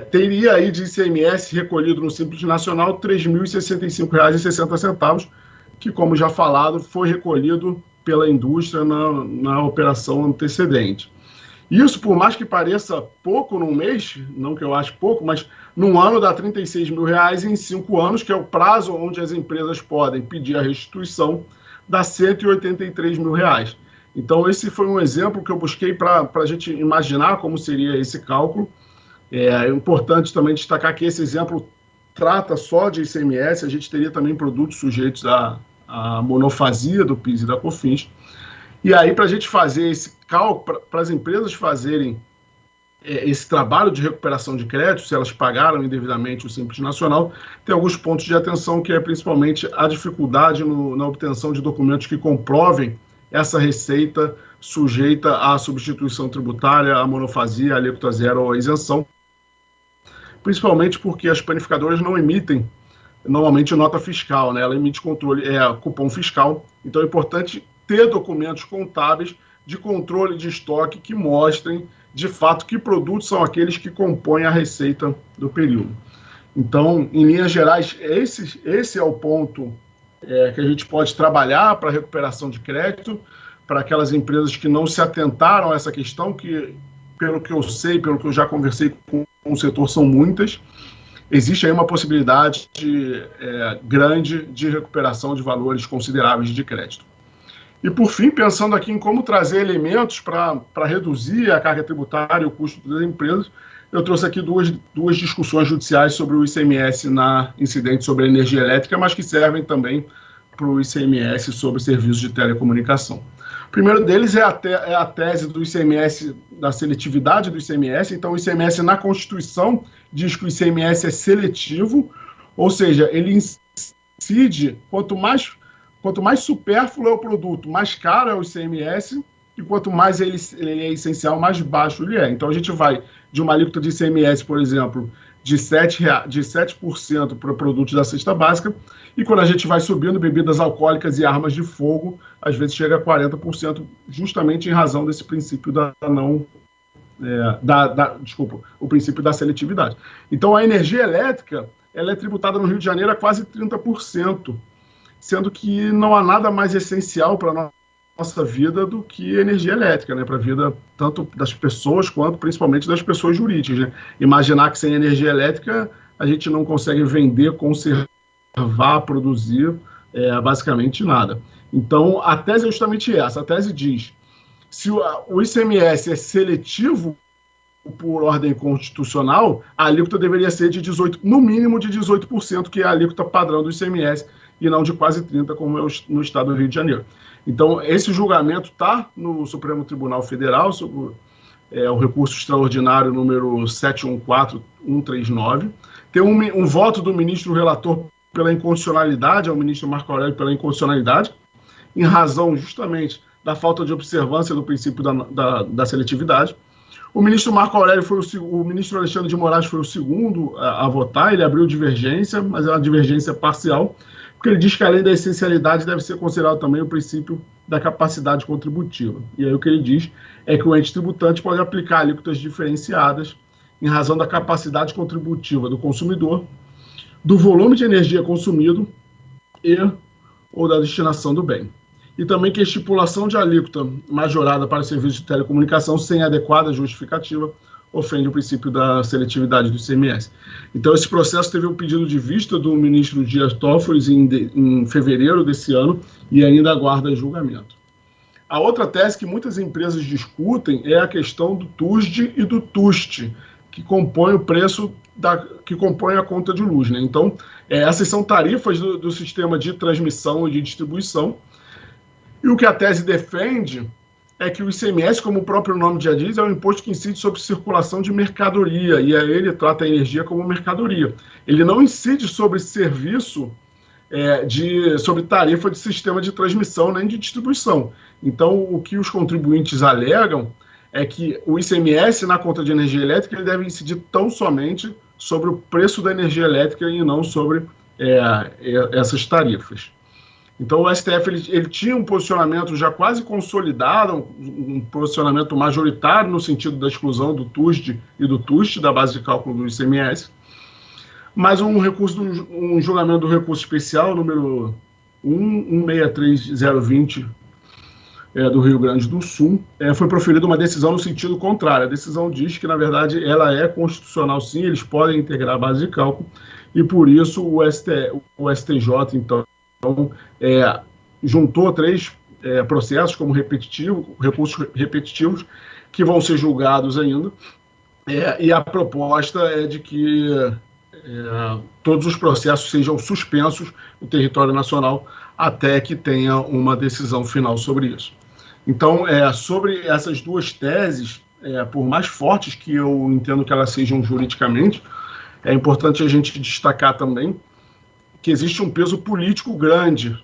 S6: teria aí de ICMS recolhido no Simples Nacional R$ 3.065,60, que, como já falado, foi recolhido pela indústria na operação antecedente. Isso, por mais que pareça pouco num mês, não que eu ache pouco, mas num ano dá R$ 36 mil em 5 anos, que é o prazo onde as empresas podem pedir a restituição, dá R$ 183 mil. Então, esse foi um exemplo que eu busquei para a gente imaginar como seria esse cálculo. É importante também destacar que esse exemplo trata só de ICMS, a gente teria também produtos sujeitos à monofasia do PIS e da COFINS. E aí, para a gente fazer esse cálculo, para as empresas fazerem esse trabalho de recuperação de crédito, se elas pagaram indevidamente o Simples Nacional, tem alguns pontos de atenção, que é principalmente a dificuldade na obtenção de documentos que comprovem essa receita sujeita à substituição tributária, à monofasia, à alíquota zero ou à isenção, principalmente porque as panificadoras não emitem normalmente nota fiscal, né? Ela emite cupom fiscal, então é importante ter documentos contábeis de controle de estoque que mostrem, de fato, que produtos são aqueles que compõem a receita do período. Então, em linhas gerais, esse é o ponto que a gente pode trabalhar para a recuperação de crédito, para aquelas empresas que não se atentaram a essa questão, que, pelo que eu sei, pelo que eu já conversei com o setor, são muitas. Existe aí uma possibilidade grande de recuperação de valores consideráveis de crédito. E, por fim, pensando aqui em como trazer elementos para reduzir a carga tributária e o custo das empresas, eu trouxe aqui duas discussões judiciais sobre o ICMS na incidente sobre a energia elétrica, mas que servem também para o ICMS sobre serviços de telecomunicação. O primeiro deles é a tese do ICMS, da seletividade do ICMS. Então, o ICMS na Constituição diz que o ICMS é seletivo, ou seja, ele incide, quanto mais supérfluo é o produto, mais caro é o ICMS, e quanto mais ele é essencial, mais baixo ele é. Então, a gente vai de uma alíquota de ICMS, por exemplo, de 7% para produtos da cesta básica, e quando a gente vai subindo, bebidas alcoólicas e armas de fogo, às vezes chega a 40%, justamente em razão desse princípio o princípio da seletividade. Então, a energia elétrica, ela é tributada no Rio de Janeiro a quase 30%, sendo que não há nada mais essencial para a nossa vida do que energia elétrica, né? Para a vida tanto das pessoas quanto principalmente das pessoas jurídicas, né? Imaginar que sem energia elétrica a gente não consegue vender, conservar, produzir basicamente nada. Então, a tese é justamente essa. A tese diz: se o ICMS é seletivo por ordem constitucional, a alíquota deveria ser de 18%, no mínimo de 18%, que é a alíquota padrão do ICMS, e não de quase 30%, como é no estado do Rio de Janeiro. Então, esse julgamento está no Supremo Tribunal Federal, sobre o recurso extraordinário número 714139. Tem um voto do ministro relator pela inconstitucionalidade, ao ministro Marco Aurélio, pela inconstitucionalidade, em razão justamente da falta de observância do princípio da seletividade. O ministro Marco Aurélio o ministro Alexandre de Moraes foi o segundo a votar. Ele abriu divergência, mas é uma divergência parcial, porque ele diz que, além da essencialidade, deve ser considerado também o princípio da capacidade contributiva. E aí o que ele diz é que o ente tributante pode aplicar alíquotas diferenciadas em razão da capacidade contributiva do consumidor, do volume de energia consumido ou da destinação do bem. E também que a estipulação de alíquota majorada para serviços de telecomunicação sem adequada justificativa ofende o princípio da seletividade do ICMS. Então, esse processo teve um pedido de vista do ministro Dias Toffoli em fevereiro desse ano e ainda aguarda julgamento. A outra tese que muitas empresas discutem é a questão do TUSD e do TUST, que compõem o preço que compõe a conta de luz, né? Então, essas são tarifas do sistema de transmissão e de distribuição. E o que a tese defende é que o ICMS, como o próprio nome já diz, é um imposto que incide sobre circulação de mercadoria, e aí ele trata a energia como mercadoria. Ele não incide sobre serviço sobre tarifa de sistema de transmissão nem de distribuição. Então, o que os contribuintes alegam é que o ICMS na conta de energia elétrica ele deve incidir tão somente sobre o preço da energia elétrica e não sobre essas tarifas. Então, o STF ele tinha um posicionamento já quase consolidado, um posicionamento majoritário no sentido da exclusão do TUSD e do TUST, da base de cálculo do ICMS, mas um julgamento do recurso especial, número 163020, do Rio Grande do Sul, foi proferida uma decisão no sentido contrário. A decisão diz que, na verdade, ela é constitucional sim, eles podem integrar a base de cálculo, e por isso o STJ, então, juntou 3 processos como recursos repetitivos, que vão ser julgados ainda, e a proposta é de que todos os processos sejam suspensos no território nacional até que tenha uma decisão final sobre isso. Então, sobre essas duas teses, por mais fortes que eu entendo que elas sejam juridicamente, é importante a gente destacar também que existe um peso político grande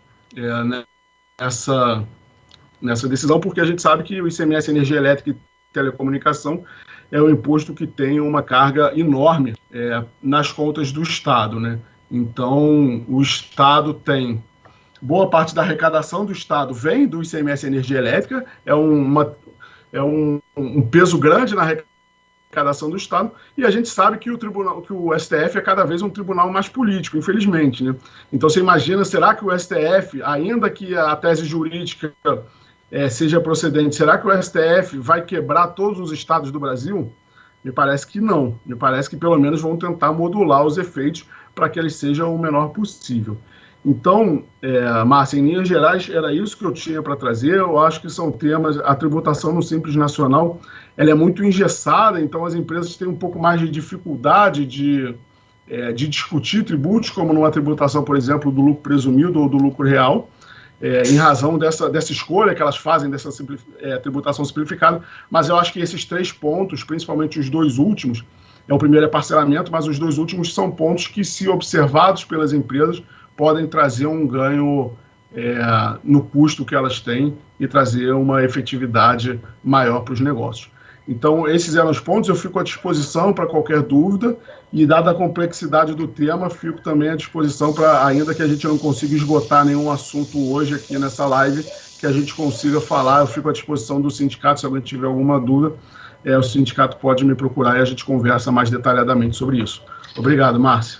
S6: nessa decisão, porque a gente sabe que o ICMS, energia elétrica e telecomunicação, é um imposto que tem uma carga enorme nas contas do Estado, né? Então, o Estado tem... Boa parte da arrecadação do Estado vem do ICMS energia elétrica, é um peso grande na arrecadação do Estado, e a gente sabe que o STF é cada vez um tribunal mais político, infelizmente, né? Então, você imagina, será que o STF, ainda que a tese jurídica seja procedente, será que o STF vai quebrar todos os estados do Brasil? Me parece que não. Me parece que pelo menos vão tentar modular os efeitos para que eles sejam o menor possível. Então, Márcia, em linhas gerais, era isso que eu tinha para trazer. Eu acho que são temas... A tributação no Simples Nacional ela é muito engessada, então as empresas têm um pouco mais de dificuldade de discutir tributos, como numa tributação, por exemplo, do lucro presumido ou do lucro real, em razão dessa escolha que elas fazem, dessa tributação simplificada. Mas eu acho que esses 3 pontos, principalmente os 2 últimos, o primeiro é parcelamento, mas os 2 últimos são pontos que, se observados pelas empresas, podem trazer um ganho no custo que elas têm e trazer uma efetividade maior para os negócios. Então, esses eram os pontos. Eu fico à disposição para qualquer dúvida e, dada a complexidade do tema, fico também à disposição para, ainda que a gente não consiga esgotar nenhum assunto hoje aqui nessa live, que a gente consiga falar. Eu fico à disposição do sindicato, se alguém tiver alguma dúvida, o sindicato pode me procurar e a gente conversa mais detalhadamente sobre isso. Obrigado, Márcia.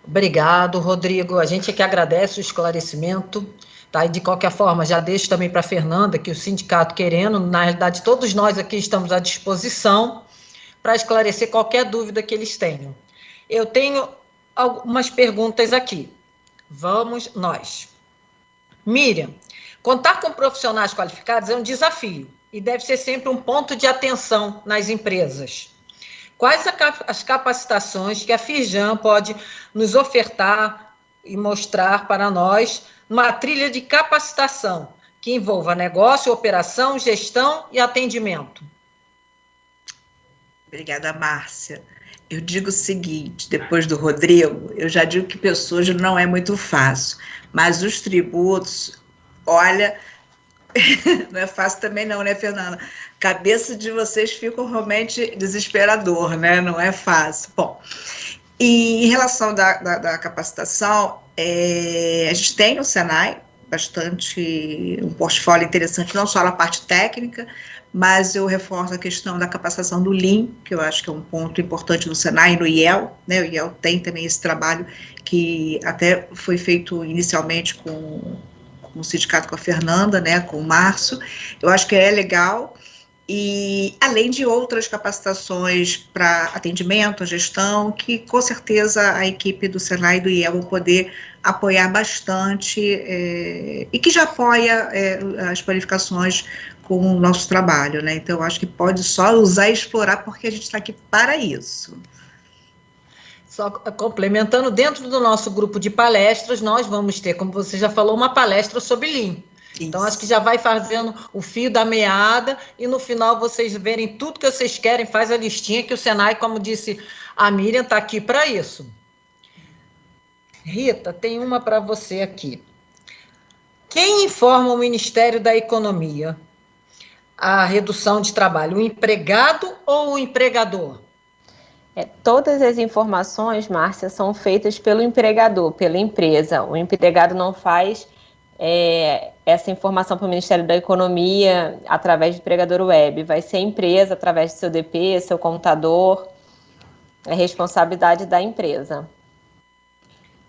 S1: Obrigado, Rodrigo. A gente é que agradece o esclarecimento, tá? E de qualquer forma, já deixo também para a Fernanda que o sindicato querendo, na realidade, todos nós aqui estamos à disposição para esclarecer qualquer dúvida que eles tenham. Eu tenho algumas perguntas aqui. Vamos nós. Miriam, contar com profissionais qualificados é um desafio e deve ser sempre um ponto de atenção nas empresas. Quais as capacitações que a Firjan pode nos ofertar e mostrar para nós numa trilha de capacitação que envolva negócio, operação, gestão e atendimento?
S4: Obrigada, Márcia. Eu digo o seguinte, depois do Rodrigo, eu já digo que pessoas não é muito fácil, mas os tributos, olha, não é fácil também não, né, Fernanda? Cabeça de vocês ficam realmente desesperador, né? Não é fácil. Bom, e em relação da capacitação, a gente tem no Senai um portfólio interessante, não só na parte técnica, mas eu reforço a questão da capacitação do Lean, que eu acho que é um ponto importante no Senai e no IEL, né? O IEL tem também esse trabalho que até foi feito inicialmente com o sindicato, com a Fernanda, né, com o Márcio. Eu acho que é legal, e além de outras capacitações para atendimento, gestão, que com certeza a equipe do Senai e do IEL vão poder apoiar bastante, e que já apoia as qualificações com o nosso trabalho, né? Então, eu acho que pode só usar e explorar, porque a gente está aqui para isso.
S1: Só complementando, dentro do nosso grupo de palestras, nós vamos ter, como você já falou, uma palestra sobre Lean. Isso. Então, acho que já vai fazendo o fio da meada e no final vocês verem tudo que vocês querem, faz a listinha que o Senai, como disse a Miriam, está aqui para isso. Rita, tem uma para você aqui. Quem informa o Ministério da Economia a redução de trabalho, o empregado ou o empregador?
S5: Todas as informações, Márcia, são feitas pelo empregador, pela empresa. O empregado não faz essa informação para o Ministério da Economia através do empregador web. Vai ser a empresa, através do seu DP, seu computador. É responsabilidade da empresa.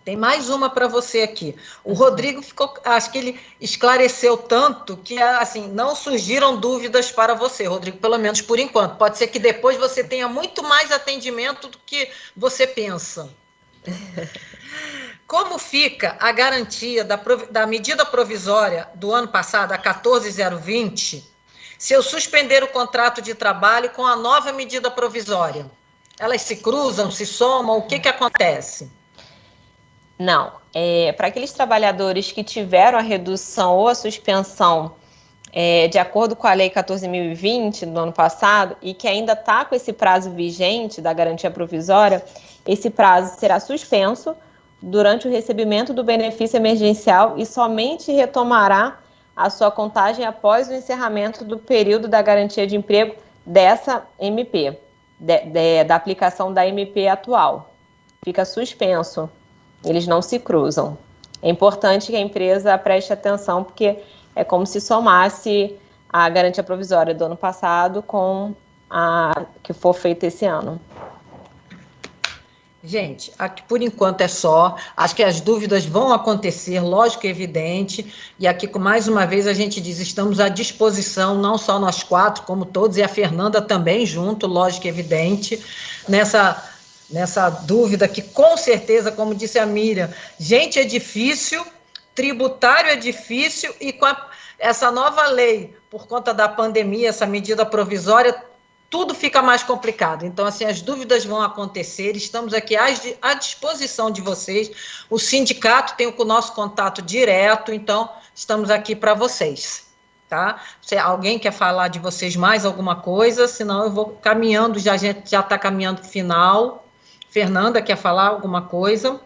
S1: Tem mais uma para você aqui. O Rodrigo acho que ele esclareceu tanto que, assim, não surgiram dúvidas para você, Rodrigo, pelo menos por enquanto. Pode ser que depois você tenha muito mais atendimento do que você pensa. Como fica a garantia da medida provisória do ano passado, a 14.020, se eu suspender o contrato de trabalho com a nova medida provisória? Elas se cruzam, se somam, o que acontece?
S5: Não, para aqueles trabalhadores que tiveram a redução ou a suspensão de acordo com a Lei 14.020 do ano passado e que ainda está com esse prazo vigente da garantia provisória, esse prazo será suspenso durante o recebimento do benefício emergencial e somente retomará a sua contagem após o encerramento do período da garantia de emprego dessa MP, da aplicação da MP atual. Fica suspenso. Eles não se cruzam. É importante que a empresa preste atenção, porque é como se somasse a garantia provisória do ano passado com a que for feita esse ano.
S1: Gente, aqui por enquanto é só. Acho que as dúvidas vão acontecer, lógico e evidente. E aqui, mais uma vez, a gente diz, estamos à disposição, não só nós quatro, como todos, e a Fernanda também junto, lógico e evidente, nessa dúvida que, com certeza, como disse a Miriam, gente, é difícil, tributário é difícil, e com essa nova lei, por conta da pandemia, essa medida provisória, tudo fica mais complicado. Então, assim, as dúvidas vão acontecer, estamos aqui à disposição de vocês, o sindicato tem o nosso contato direto, então, estamos aqui para vocês, tá? Se alguém quer falar de vocês mais alguma coisa, senão eu vou caminhando, a gente já está caminhando para o final. Fernanda, quer falar alguma coisa?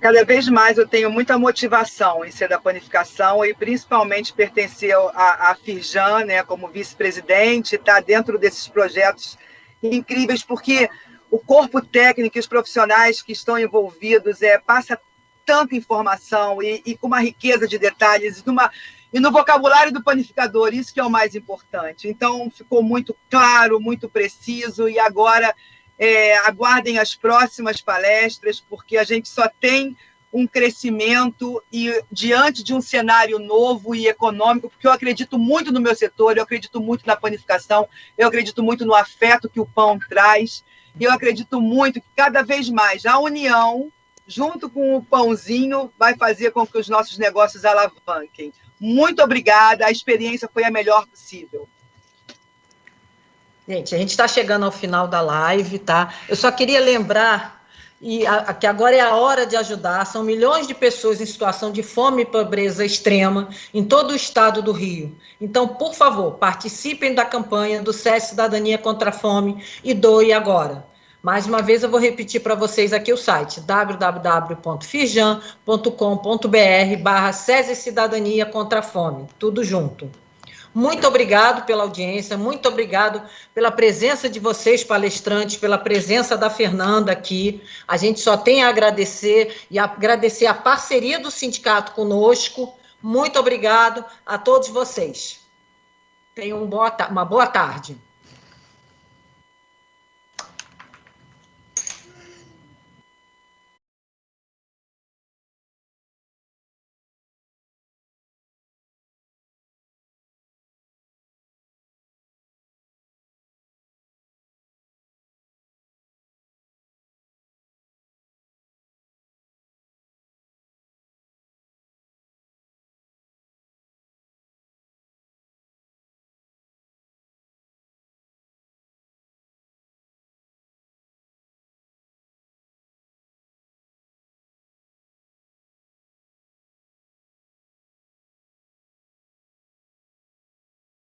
S3: Cada vez mais eu tenho muita motivação em ser da panificação e principalmente pertencer à Firjan, né, como vice-presidente, estar dentro desses projetos incríveis, porque o corpo técnico e os profissionais que estão envolvidos passa tanta informação e com uma riqueza de detalhes e no vocabulário do panificador, isso que é o mais importante. Então, ficou muito claro, muito preciso, e agora aguardem as próximas palestras, porque a gente só tem um crescimento e diante de um cenário novo e econômico, porque eu acredito muito no meu setor, eu acredito muito na panificação, eu acredito muito no afeto que o pão traz, e eu acredito muito que cada vez mais a união, junto com o pãozinho, vai fazer com que os nossos negócios alavanquem. Muito obrigada, a experiência foi a melhor possível.
S1: Gente, a gente está chegando ao final da live, tá? Eu só queria lembrar que agora é a hora de ajudar. São milhões de pessoas em situação de fome e pobreza extrema em todo o estado do Rio. Então, por favor, participem da campanha do SES Cidadania contra a Fome e doe agora. Mais uma vez, eu vou repetir para vocês aqui o site, www.firjan.com.br/SES Cidadania contra a Fome, tudo junto. Muito obrigado pela audiência, muito obrigado pela presença de vocês, palestrantes, pela presença da Fernanda aqui. A gente só tem a agradecer e agradecer a parceria do sindicato conosco. Muito obrigado a todos vocês. Tenham uma boa tarde.